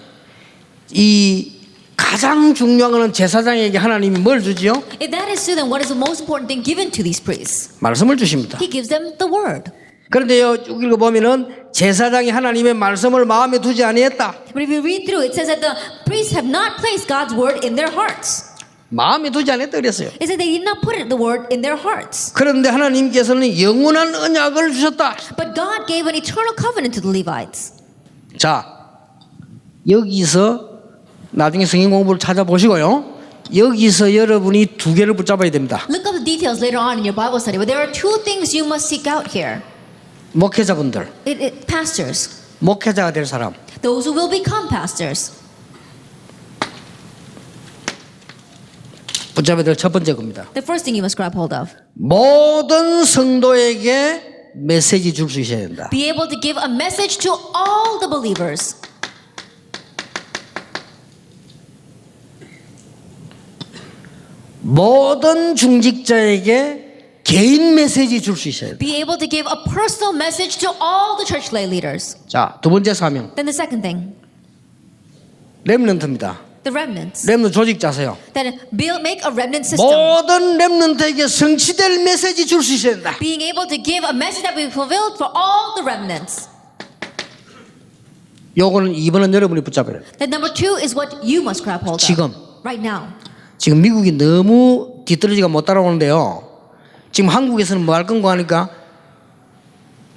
이 가장 중요한 것은 제사장에게 하나님이 뭘 주지요? If that is so, then what is the most important thing given to these priests? 말씀을 주십니다. He gives them the word. 그런데요, 쭉 읽어보면은 제사장이 하나님의 말씀을 마음에 두지 아니했다. But if you read through, it says that the priests have not placed God's word in their hearts. 마음에 두지 않았다 그랬어요. It said they did not put the word in their hearts. 그런데 하나님께서는 영원한 언약을 주셨다. But God gave an eternal covenant to the Levites. 자, 여기서 나중에 성경 공부를 찾아보시고요. 여기서 여러분이 2개를 붙잡아야 됩니다. Look up the details later on in your Bible study, but there are 2 things you must seek out here. 목회자분들, Pastors, 목회자가 될 사람. those who will become pastors. 붙잡아야 될 첫 번째 겁니다. The first thing you must grab hold of. 모든 성도에게 메시지 줄 수 있어야 된다. Be able to give a message to all the believers. 모든 중직자에게 개인 메시지 줄 수 있어야 된다. Be able to give a personal message to all the church lay leaders. 자, 두 번째 사명. Then the second thing, 렘넌트입니다. the remnants. 렘넌트 조직자세요. That make a remnant system. 모든 렘넌트에게 성취될 메시지 줄 수 있어야 된다. Being able to give a message that will be fulfilled for all the remnants. 요거는 이번은 여러분이 붙잡아야 돼요. Then number 2 is what you must grab hold of. 지금. Right now. 지금 미국이 너무 뒤떨어지가 못 따라오는데요. 지금 한국에서는 뭐 할 건가 하니까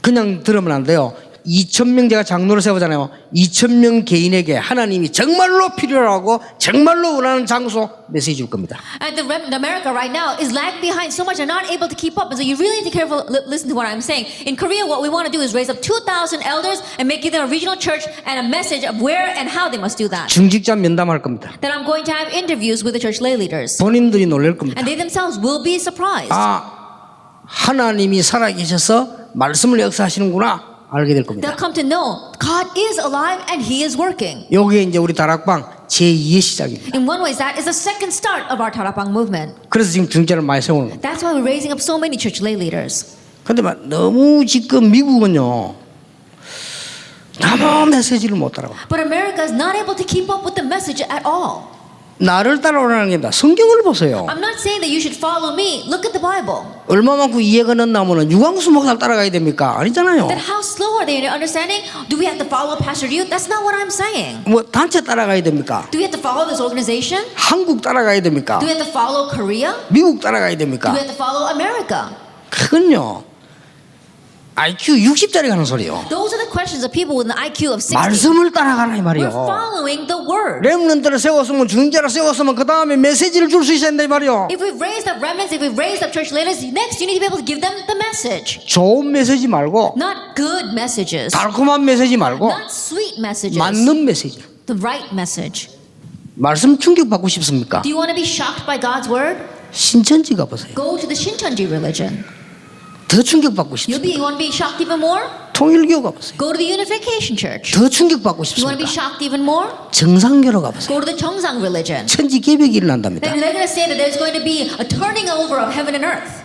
그냥 들으면 안 돼요. 2,000명 제가 장로를 세우잖아요. 2,000명 개인에게 하나님이 정말로 필요하고 정말로 원하는 장소 메시지 줄 겁니다. And America right now is lagging behind so much and not able to keep up. And so you really need to careful listen to what I'm saying. In Korea, what we want to do is raise up 2,000 elders and make them a regional church and a message of where and how they must do that. 중직자 면담할 겁니다. Then I'm going to have interviews with the church lay leaders. 본인들이 놀랄 겁니다. And they themselves will be surprised. 하나님이 살아계셔서 말씀을 역사하시는구나 알게 될 겁니다. They'll come to know God is alive and He is working. 여기에 이제 우리 다락방 제2의 시작입니다. In one way, that is the second start of our Tarapang movement. 그래서 지금 중재를 많이 세우는 겁니다. That's why we're raising up so many church lay leaders. 근데 너무 지금 미국은요 너무 메시지를 못 따라가. But America is not able to keep up with the message at all. 나를 따라오라는 게 아니라 성경을 보세요. I'm not saying that you should follow me. Look at the Bible. 얼마만큼 이해가 늦나면은 유광수 목사를 따라가야 됩니까? 아니잖아요. Then how slow are they in their understanding? Do we have to follow Pastor Yu? That's not what I'm saying. 뭐 단체 따라가야 됩니까? Do we have to follow this organization? 한국 따라가야 됩니까? Do we have to follow Korea? 미국 따라가야 Do 됩니까? we have to follow America? 그건요 IQ 60짜리 가는 소리요. Those are the questions of people with an IQ of 60. 말씀을 따라가라 이 We're 말이요. following the word. 렘넌트를 세웠으면 중재를 세웠으면 그 다음에 메시지를 줄 수 있어야 된다 이 말이요. If we've raised up remnants, if we've raised up church leaders, next you need to be able to give them the message. 좋은 메시지 말고 Not good messages. 달콤한 메시지 말고 Not sweet messages. 맞는 메시지. The right message. 말씀 충격받고 싶습니까? Do you want to be shocked by God's word? 신천지 가보세요. Go to the Shincheonji religion. 더 충격받고 싶습니다. You want to be shocked even more? 통일교 가보세요. Go to the Unification Church. 더 충격받고 You want to be 싶습니다. shocked even more? 정상교로 가보세요. Go to the Cheongsang religion. 천지 개벽이 일어난답니다. Then they're going to say that there's going to be a turning over of heaven and earth.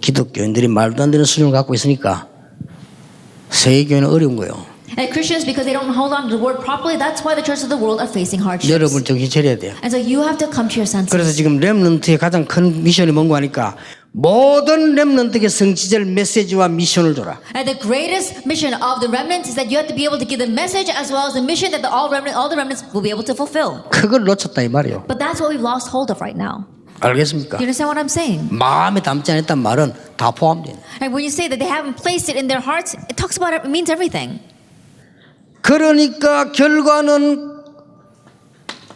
기독교인들이 말도 안 되는 수준을 갖고 있으니까 세계교회는 어려운 거예요. And Christians, because they don't hold on to the word properly, that's why the churches of the world are facing hardships. 여러분 정신 차려야 돼요. And so you have to come to your senses. 그래서 지금 렘넌트의 가장 큰 미션이 뭔가 하니까 모든 렘넌트에게 성취될 메시지와 미션을 줘라. And the greatest mission of the remnants is that you have to be able to give the message as well as the mission that all the remnants will be able to fulfill. 그걸 놓쳤다 이 말이에요. But that's what we've lost hold of right now. 알겠습니까? Do you understand what I'm saying? 마음에 담지 않았단 말은 다 포함돼요. And when you say that they haven't placed it in their hearts, it talks about it means everything. 그러니까 결과는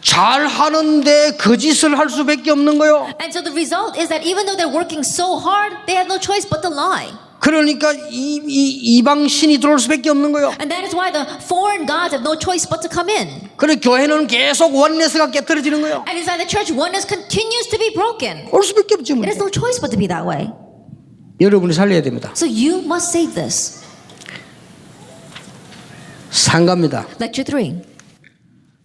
잘하는데 거짓을 할 수밖에 없는 거요. And so the result is that even though they're working so hard, they have no choice but to lie. 그러니까 이방 신이 들어올 수밖에 없는 거요. And that is why the foreign gods have no choice but to come in. 그래 교회는 계속 원내스가 깨뜨려지는 거요. And inside the church, oneness continues to be broken. 올 수밖에 없지 뭐. It has no choice but to be that way. 여러분이 살려야 됩니다. So you must save this. 상가입니다. Lecture 3.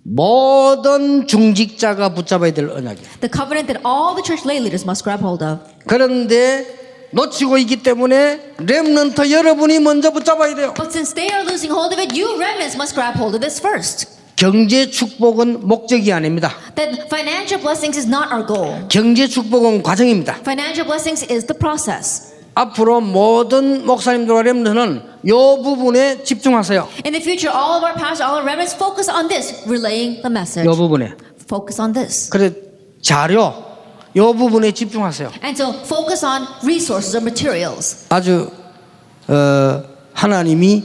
모든 중직자가 붙잡아야 될 언약이에요. The covenant that all the church lay leaders must grab hold of. 그런데 놓치고 있기 때문에 렘넌트 여러분이 먼저 붙잡아야 돼요. But since they are losing hold of it, you remnants must grab hold of this first. 경제 축복은 목적이 아닙니다. That financial blessings is not our goal. 경제 축복은 과정입니다. Financial blessings is the process. 앞으로 모든 목사님들과 렘넌트는 이 부분에 집중하세요. In the future, all of our pastors, all our remnants focus on this, relaying the message. 이 부분에. Focus on this. 그래 자료 이 부분에 집중하세요. And so focus on resources or materials. 아주 하나님이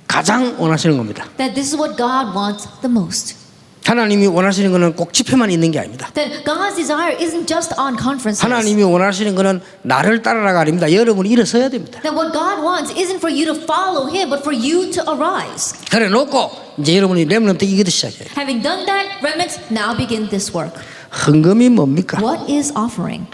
가장 원하시는 겁니다. That this is what God wants the most. 하나님이 원하시는 것은 꼭 집회만 있는 게 아닙니다. That God's desire isn't just on conferences. 하나님이 원하시는 것은 나를 따라라가 아닙니다. 여러분이 일어서야 됩니다. That what God wants isn't for you to follow Him, but for you to arise. 그래 놓고 이제 여러분이 렘넌트 이기기 시작해요. Having done that, remnants now begin this work. 헌금이 뭡니까? What is offering?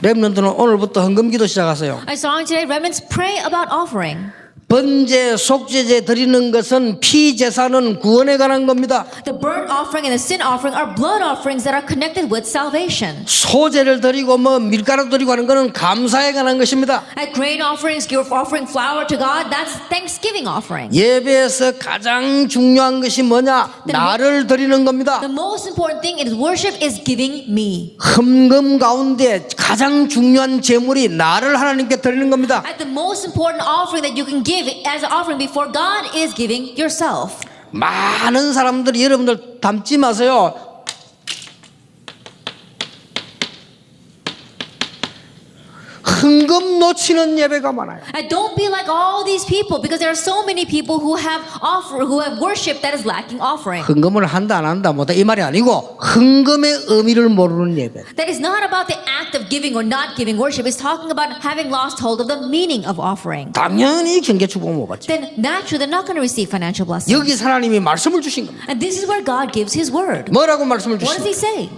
렘넌트는 오늘부터 헌금기도 시작하세요. I saw today, remnants pray about offering. 번제, 속죄제 드리는 것은 피제사는 구원에 관한 겁니다. The burnt offering and the sin offering are blood offerings that are connected with salvation. 소제를 드리고 뭐 밀가루 드리고 하는 것은 감사에 관한 것입니다. At grain offerings, you're offering flour to God, that's Thanksgiving offering. 예배에서 가장 중요한 것이 뭐냐? 나를 드리는 겁니다. The most important thing in worship is giving me. 헌금 가운데 가장 중요한 제물이 나를 하나님께 드리는 겁니다. At the most important offering that you can give as an offering before God is giving yourself. 많은 사람들이 여러분들 닮지 마세요. 헌금 놓치는 예배가 많아요. And don't be like all these people, because there are so many people who have worship that is lacking offering. 헌금을 한다 안 한다 뭐다 이 말이 아니고 헌금의 의미를 모르는 예배. That is not about the act of giving or not giving worship. It's talking about having lost hold of the meaning of offering. 당연히 경제 축복 못 받죠. Then naturally they're not going to receive financial blessings. 여기 하나님이 말씀을 주신 겁니다. And this is where God gives His word. 뭐라고 말씀을 What does He 주신? say?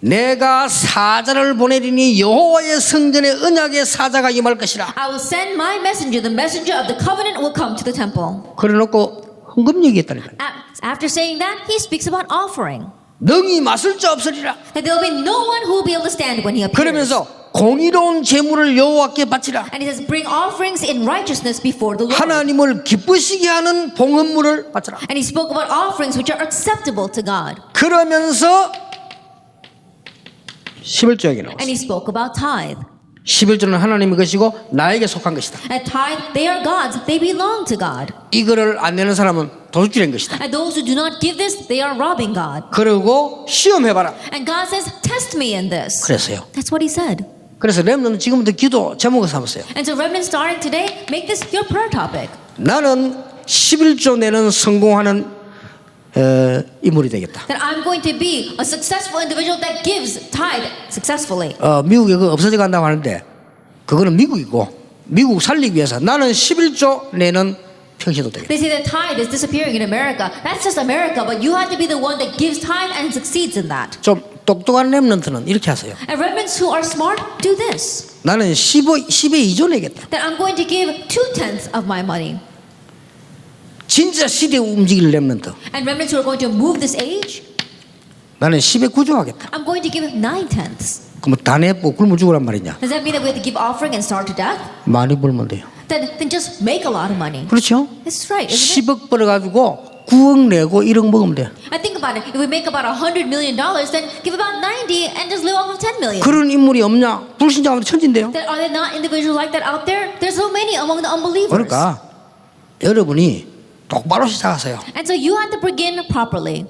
내가 사자를 보내리니 여호와의 성전의 언약의 사자가 임할 것이라. I will send my messenger, the messenger of the covenant will come to the temple. 그래놓고 헌금 얘기했다니까요. After saying that, He speaks about offering. 능히 맞설 자 없으리라. That there will be no one who will be able to stand when he appears. 그러면서 공의로운 제물을 여호와께 바치라. And he says, bring offerings in righteousness before the Lord. 하나님을 기쁘시게 하는 봉헌물을 바치라. And he spoke about offerings which are acceptable to God. 그러면서 11조 얘기 나왔어요. And he spoke about tithe. 11조는 하나님의 것이고 나에게 속한 것이다. And tithe, they are God's. They belong to God. 이거를 안 내는 사람은 도둑질한 것이다. And those who do not give this, they are robbing God. 그리고 시험해봐라. And God says, test me in this. 그랬어요. That's what he said. 그래서 렘넌은 지금부터 기도 제목을 삼으세요. And so remnant starting today, make this your prayer topic. 나는 11조 내는 성공하는 인물이 되겠다. That I'm going to be a successful individual that gives tithe successfully. 미국에 그거 없어져 간다고 하는데 그거는 미국이고 미국 살리기 위해서 나는 11조 내는 평신도 되겠다. They say that tithe is disappearing in America. That's just America, but you have to be the one that gives tithe and succeeds in that. 좀 똑똑한 렘넌트는 이렇게 하세요. And remnants who are smart do this. 나는 10의 2조 내겠다. That I'm going to give 2/10 of my money. 진짜 시대 움직일 렘넌트. And remnants who are going to move this age, 나는 10의 9조 하겠다. I'm going to give 9/10. 그럼 다 내고 굶어 죽으란 말이냐? Does that mean that we have to give offering and starve to death? 많이 벌면 돼요. Then just make a lot of money. 그렇죠? It's right, isn't it? 10억 벌어가지고 9억 내고 1억 먹으면 돼. And think about it. If we make about $100 million, then give about 90 and just live off of 10 million. 그런 인물이 없냐? 불신자하면 천진데요. Are there not individuals like that out there? There's so many among the unbelievers. 그러니까 여러분이 똑바로 시작하세요. And so you have to begin properly.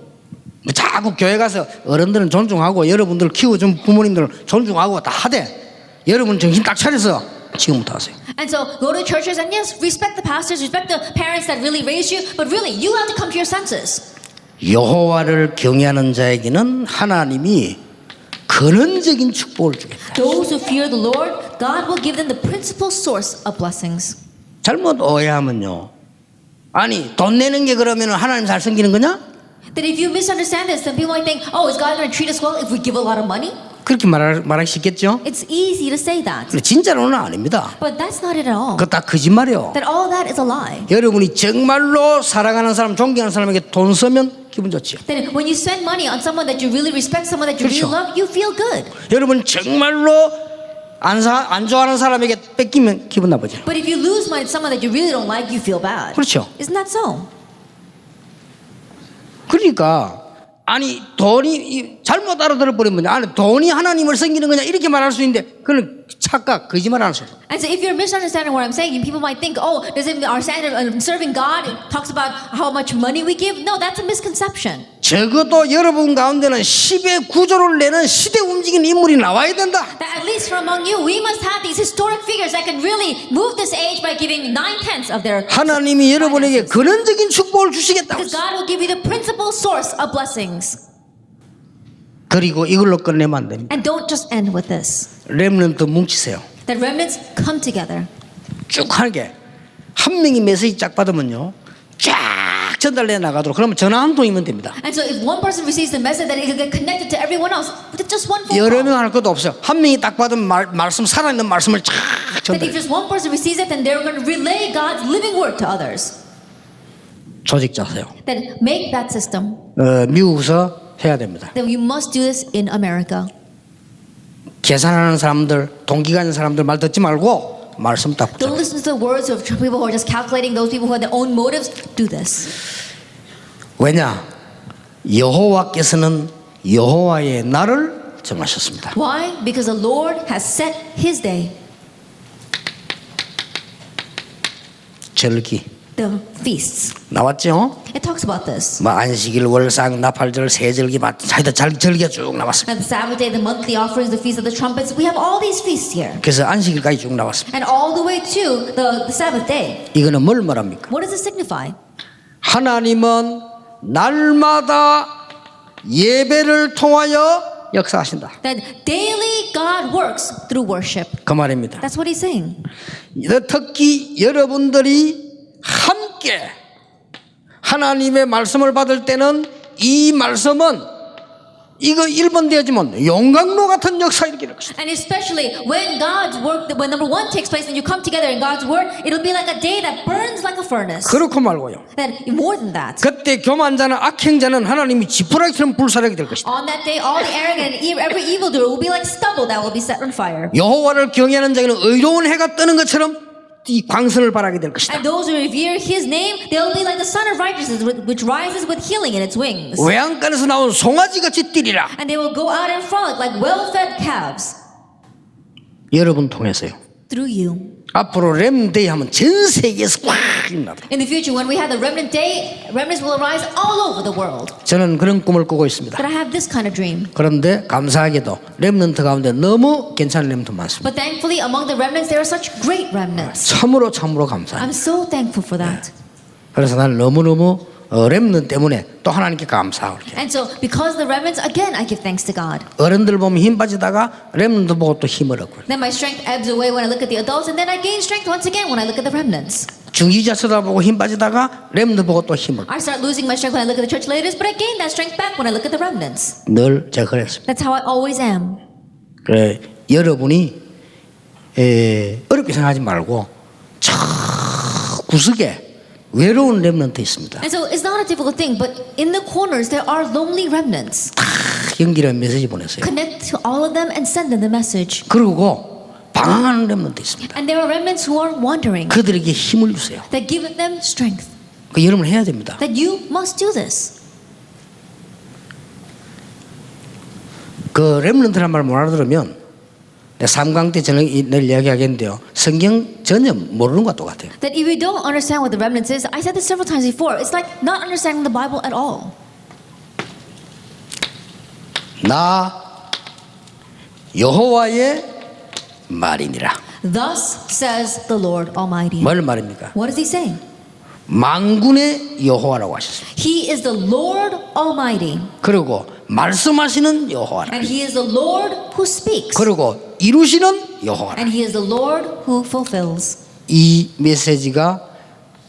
자꾸 교회 가서 어른들은 존중하고 여러분들 키워준 부모님들은 존중하고 다 하되 여러분 정신 딱 차려서 지금부터 하세요. And so go to churches and yes, respect the pastors, respect the parents that really raised you, but really you have to come to your senses. 여호와를 경외하는 자에게는 하나님이 근원적인 축복을 주겠다. Those who fear the Lord, God will give them the principal source of blessings. 잘못 오해하면요. 아니 돈 내는 게 그러면 하나님 잘 섬기는 거냐? That if you misunderstand this, then people might think, oh, is God going to treat us well if we give a lot of money? 그렇게 말하기 쉽겠죠? It's easy to say that. 근데 진짜로는 아닙니다. But that's not it at all. 그거 다 거짓말이에요. That all that is a lie. 여러분이 정말로 사랑하는 사람, 존경하는 사람에게 돈 쓰면 기분 좋지요. That when you spend money on someone that you really respect, someone that you really 그렇죠. love, you feel good. 여러분 정말로 안 좋아하는 사람에게 뺏기면 기분 나쁘죠. But if you lose money to someone that you really don't like, you feel bad. 그렇죠. Isn't that so? 그러니까 아니 돈이 잘못 알아들어 버리면 아니 돈이 하나님을 섬기는 거냐 이렇게 말할 수 있는데 그건 착각 거짓말하는 소리. And so if you're misunderstanding what I'm saying, people might think, oh, does it our standard of serving God talks about how much money we give? No, that's a misconception. 적어도 여러분 가운데는 10의 9조를 내는 시대 움직이는 인물이 나와야 된다. That at least from among you, we must have these historic figures that can really move this age by giving 9/10 of their. 하나님이 여러분에게 근원적인 축복을 주시겠다고. Because God will give you the principal source of blessings. 그리고 이걸로 끝내면 안 됩니다. And don't just end with this. 렘넌트 뭉치세요. That remnants come together. 쭉 하게 한 명이 메시지 쫙 받으면요 쫙 전달해 나가도록 그러면 전화 한 통이면 됩니다. And so if one person receives the message, that it can get connected to everyone else with just one phone 여러 call. 명 할 것도 없어요. 한 명이 딱 받으면 말씀 살아있는 말씀을 쫙 That if 전달해. just one person receives it, then they're going to relay God's living word to others. 조직자세요. Then make that system. 미국에서 해야 됩니다. Then you must do this in America. 계산하는 사람들, 동기가 있는 사람들 말 듣지 말고 말씀 딱 Don't 붙잡아요. listen to the words of people who are just calculating. Those people who have their own motives, do this. 왜냐? 여호와께서는 여호와의 날을 정하셨습니다. Why? Because the Lord has set His day, 절기 the feasts. 나왔죠? It talks about this. 뭐 안식일, 월상, 나팔절, 세절기, 하여튼 절기가 쭉 나왔습니다. And the Sabbath day, the monthly offerings, the feast of the trumpets. We have all these feasts here. 그래서 안식일까지 쭉 나왔습니다. And all the way to the Sabbath day. 이거는 뭘 말합니까? What does it signify? 하나님은 날마다 예배를 통하여 역사하신다. That daily God works through worship. 그 말입니다. That's what He's saying. 특히 여러분들이 함께 하나님의 말씀을 받을 때는 이 말씀은 이거 1번 되어지면 용광로 같은 역사 일으킬 것이다. And especially when God's work, when number one takes place and you come together in God's word, it'll be like a day that burns like a furnace. 그렇고 말고요. Then more than that. 그때 교만자는 악행자는 하나님이 지푸라기처럼 불사르게 될 것이다. On that day, all the arrogant and every evildoer will be like stubble that will be set on fire. 여호와를 경외하는 자에게는 의로운 해가 뜨는 것처럼 이 광선을 발하게 될 것이다. And those who revere His name, they'll be like the sun of righteousness, which rises with healing in its wings. 외양간에서 나온 송아지같이 뛰리라. And they will go out and frolic like well-fed calves. 여러분 통해서요. Through you. 앞으로 렘데이 하면 전 세계에서 꽉 일어나다. In the future, when we have the remnant day, remnants will arise all over the world. 저는 그런 꿈을 꾸고 있습니다. But I have this kind of dream. 그런데 감사하게도 렘넌트 가운데 너무 괜찮은 렘넌트 많습니다. But thankfully, among the remnants, there are such great remnants. 참으로 감사합니다. I'm so thankful for that. 그래서 나는 너무너무 렘넌트 때문에 또 하나님께 감사하고 이렇게. And so, because the remnants, again, I give thanks to God. 어른들 보면 힘 빠지다가 렘넌트 보고 또 힘을 얻고. Then my strength ebbs away when I look at the adults, and then I gain strength once again when I look at the remnants. 중지자 쳐다보고 힘 빠지다가 렘넌트 보고 또 힘을. I start losing my strength when I look at the church leaders, but I gain that strength back when I look at the remnants. 늘 제가 그랬습니다. That's how I always am. 그래 여러분이 어렵게 생각하지 말고 저 구석에 외로운 렘넌트 있습니다. And so it's not a difficult thing, but in the corners there are lonely remnants. 연기라는 메시지 보냈어요. Connect to all of them and send them the message. 그리고 방황하는 렘넌트 있습니다. And there are remnants who are wandering. 그들에게 힘을 주세요. That give them strength. 그 여러분 해야 됩니다. That you must do this. 그 렘넌트란 말 못 알아들으면 삼강 때 저는 내일 이야기하겠는데요. 성경 전혀 모르는 것과 똑같아요. That if you don't understand what the remnants is, I said this several times before, it's like not understanding the Bible at all. 나 여호와의 말이니라. Thus says the Lord Almighty. 뭘 말입니까? What is he saying? 만군의 여호와라고 하셨습니다. He is the Lord Almighty. 그리고 말씀하시는 여호와라. And he is the Lord who speaks. 그리고 이루시는 여호와라. And he is the Lord who fulfills. 이 메시지가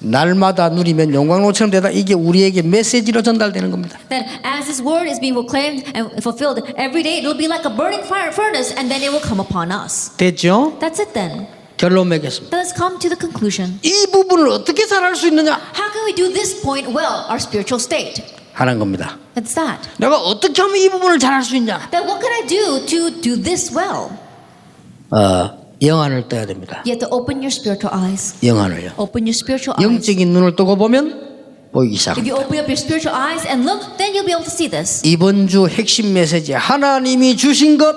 날마다 누리면 영광로처럼 되다. 이게 우리에게 메시지로 전달되는 겁니다. That as this word is being proclaimed and fulfilled every day, it will be like a burning fire furnace, and then it will come upon us. 됐죠? That's it then. 결론 맺겠습니다. Let us come to the conclusion. 이 부분을 어떻게 잘할 수 있느냐 How can we do this point well, our spiritual state? 하는 겁니다. That's that. 내가 어떻게 하면 이 부분을 잘할 수 있냐? Then what can I do to do this well? 영안을 떠야 됩니다. You have to open your spiritual eyes. 영안을요. Open your spiritual eyes. 영적인 눈을 뜨고 보면 보이기 If you 시작합니다. open up your spiritual eyes and look, then you'll be able to see this. 이번 주 핵심 메시지 하나님이 주신 것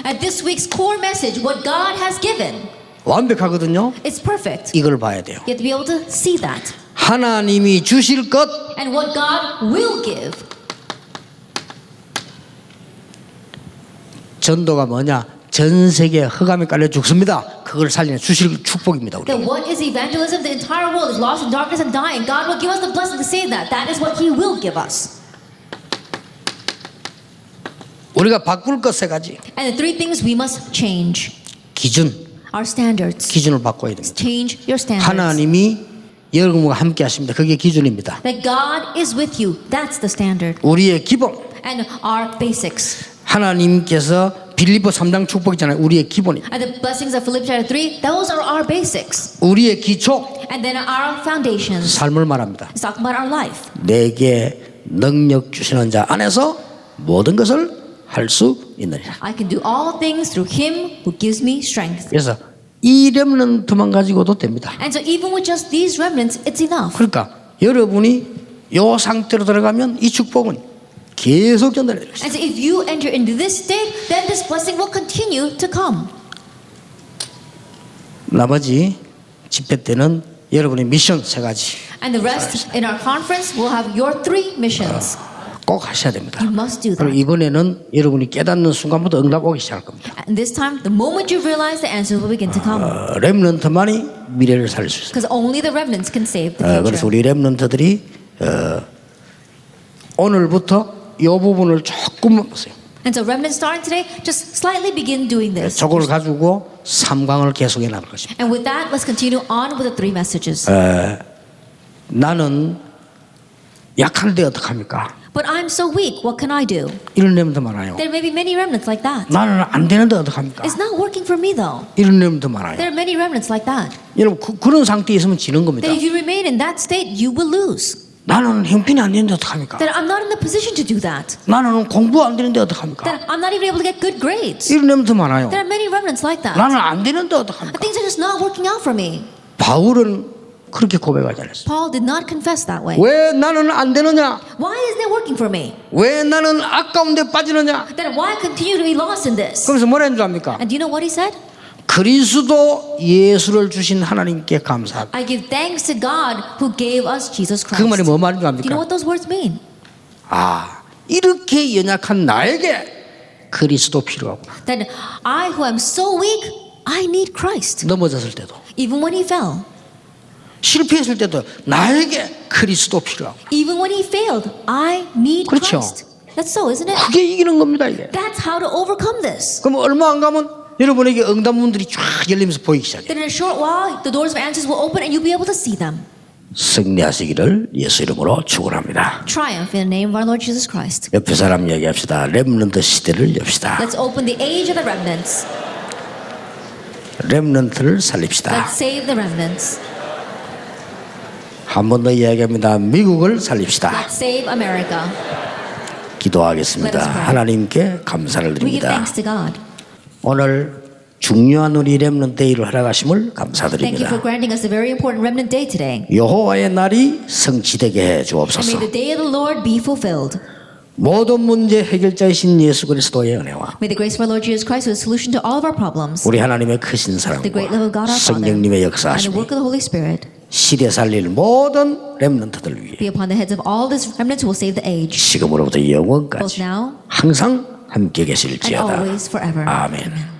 At this week's core message, what God has given, 완벽하거든요. it's perfect. 이걸 봐야 돼요. You have to be able to see that. 하나님이 주실 것 And what God will give. 전도가 뭐냐? 전 세계 흑암에 깔려 죽습니다. 그걸 살리는 주실 축복입니다. 우리. That what is evangelism? The entire world is lost in darkness and dying. God will give us the blessing to say that. That is what He will give us. 우리가 바꿀 것 세 가지. And the three things we must change. 기준, Our standards. 기준을 바꿔야 됩니다. Change your standards. 하나님이 여러분과 함께 하십니다. 그게 기준입니다. That God is with you. That's the standard. 우리의 기본. And our basics. 하나님께서 빌립보 3장 축복이잖아요. 우리의 기본입니다. And the blessings of Philippians chapter 3, those are our basics. 우리의 기초, And then our foundations. 삶을 말합니다. It's talking about our life. 내게 능력 주시는 자 안에서 모든 것을 할 수 있느니라. I can do all things through Him who gives me strength. 그래서 이 렘넌트만 가지고도 됩니다. And so even with just these remnants, it's enough. 그러니까 여러분이 이 상태로 들어가면 이 축복은 계속 전달될 것입니다. And so if you enter into this state, then this blessing will continue to come. 나머지 집회 때는 여러분의 미션 세 가지 And the rest in our conference will have your three missions. 꼭 하셔야 됩니다. You must do 그리고 that. 이번에는 여러분이 깨닫는 순간부터 응답 오기 시작할 겁니다. And this time, the moment you realize, the answers will begin to come. 렘넌트만이 미래를 살릴 수 있어요. Because only the remnants can save the 그래서 future. 우리 렘넌트들이 오늘부터 이 부분을 조금만 보세요. And so remnants starting today, just slightly begin doing this. 저걸 가지고 3강을 계속해 나갈 것입니다. And with that, let's continue on with the three messages. 나는 약한데 어떡합니까? But I'm so weak. What can I do? 이런 렘도 많아요. There may be many remnants like that. 나는 안 되는데 어떡합니까? It's not working for me though. 이런 렘도 많아요. There are many remnants like that. 여러분 그런 상태에 있으면 지는 겁니다. That if you remain in that state, you will lose. 나는 형편이 안 되는데 어떡합니까? That I'm not in the position to do that. 나는 공부 안 되는데 어떡합니까? That I'm not even able to get good grades. 이런 렘도 많아요. There are many remnants like that. 나는 안 되는데 어떡합니까? Things are just not working out for me. 바울은 그렇게 고백하지 않았어요. Paul did not confess that way. 왜 나는 안 되느냐? Why isn't it working for me? 왜 나는 아까운데 빠지느냐? Then why continue to be lost in this? 그러면서 뭐라 했는 줄 압니까? And do you know what he said? 그리스도 예수를 주신 하나님께 감사합니다. I give thanks to God who gave us Jesus 그 Christ. 말이 뭐 말인 줄 Do you know 압니까? what those words mean? 아, 이렇게 연약한 나에게 그리스도 필요하구나. That I who am so weak, I need Christ. 넘어졌을 때도 Even when he fell. 실패했을 때도 나에게 그리스도 필요하구나. Even when he failed, I need 그렇죠. Christ. That's so, isn't it? 그게 이기는 겁니다 이게. That's how to overcome this. 그럼 얼마 안 가면 여러분에게 응답문들이 쫙 열리면서 보이기 시작해요. Then in a short while, the doors of answers will open and you'll be able to see them. 승리하시기를 예수 이름으로 축원합니다. Triumph in the name of our Lord Jesus Christ. 옆에 사람 얘기합시다. 렘넌트 시대를 엽시다. Let's open the age of the remnants. 렘넌트를 살립시다. Let's save the remnants. 한 번 더 이야기합니다. 미국을 살립시다. Let's save America. 기도하겠습니다. Let us pray. 하나님께 감사를 We give 드립니다. thanks to God. 오늘 중요한 우리 렘넌트 데이를 허락하심을 Thank you for 감사드립니다. granting us a very important remnant day today. 여호와의 날이 성취되게 해 And may 주옵소서. the day of the Lord be fulfilled. 모든 문제 해결자이신 예수 그리스도의 은혜와 May the grace of our Lord Jesus Christ be the solution to all of our problems. 우리 하나님의 크신 The great love of God 사랑과 our Father. 성령님의 And the 역사하심이 work of the Holy Spirit 시대 살릴 모든 렘넌트들 위해 be upon the heads of all these remnants who will save the age. 지금으로부터 Both 영원까지 now 항상 함께 and 계실지어다. always forever. 아멘. Amen.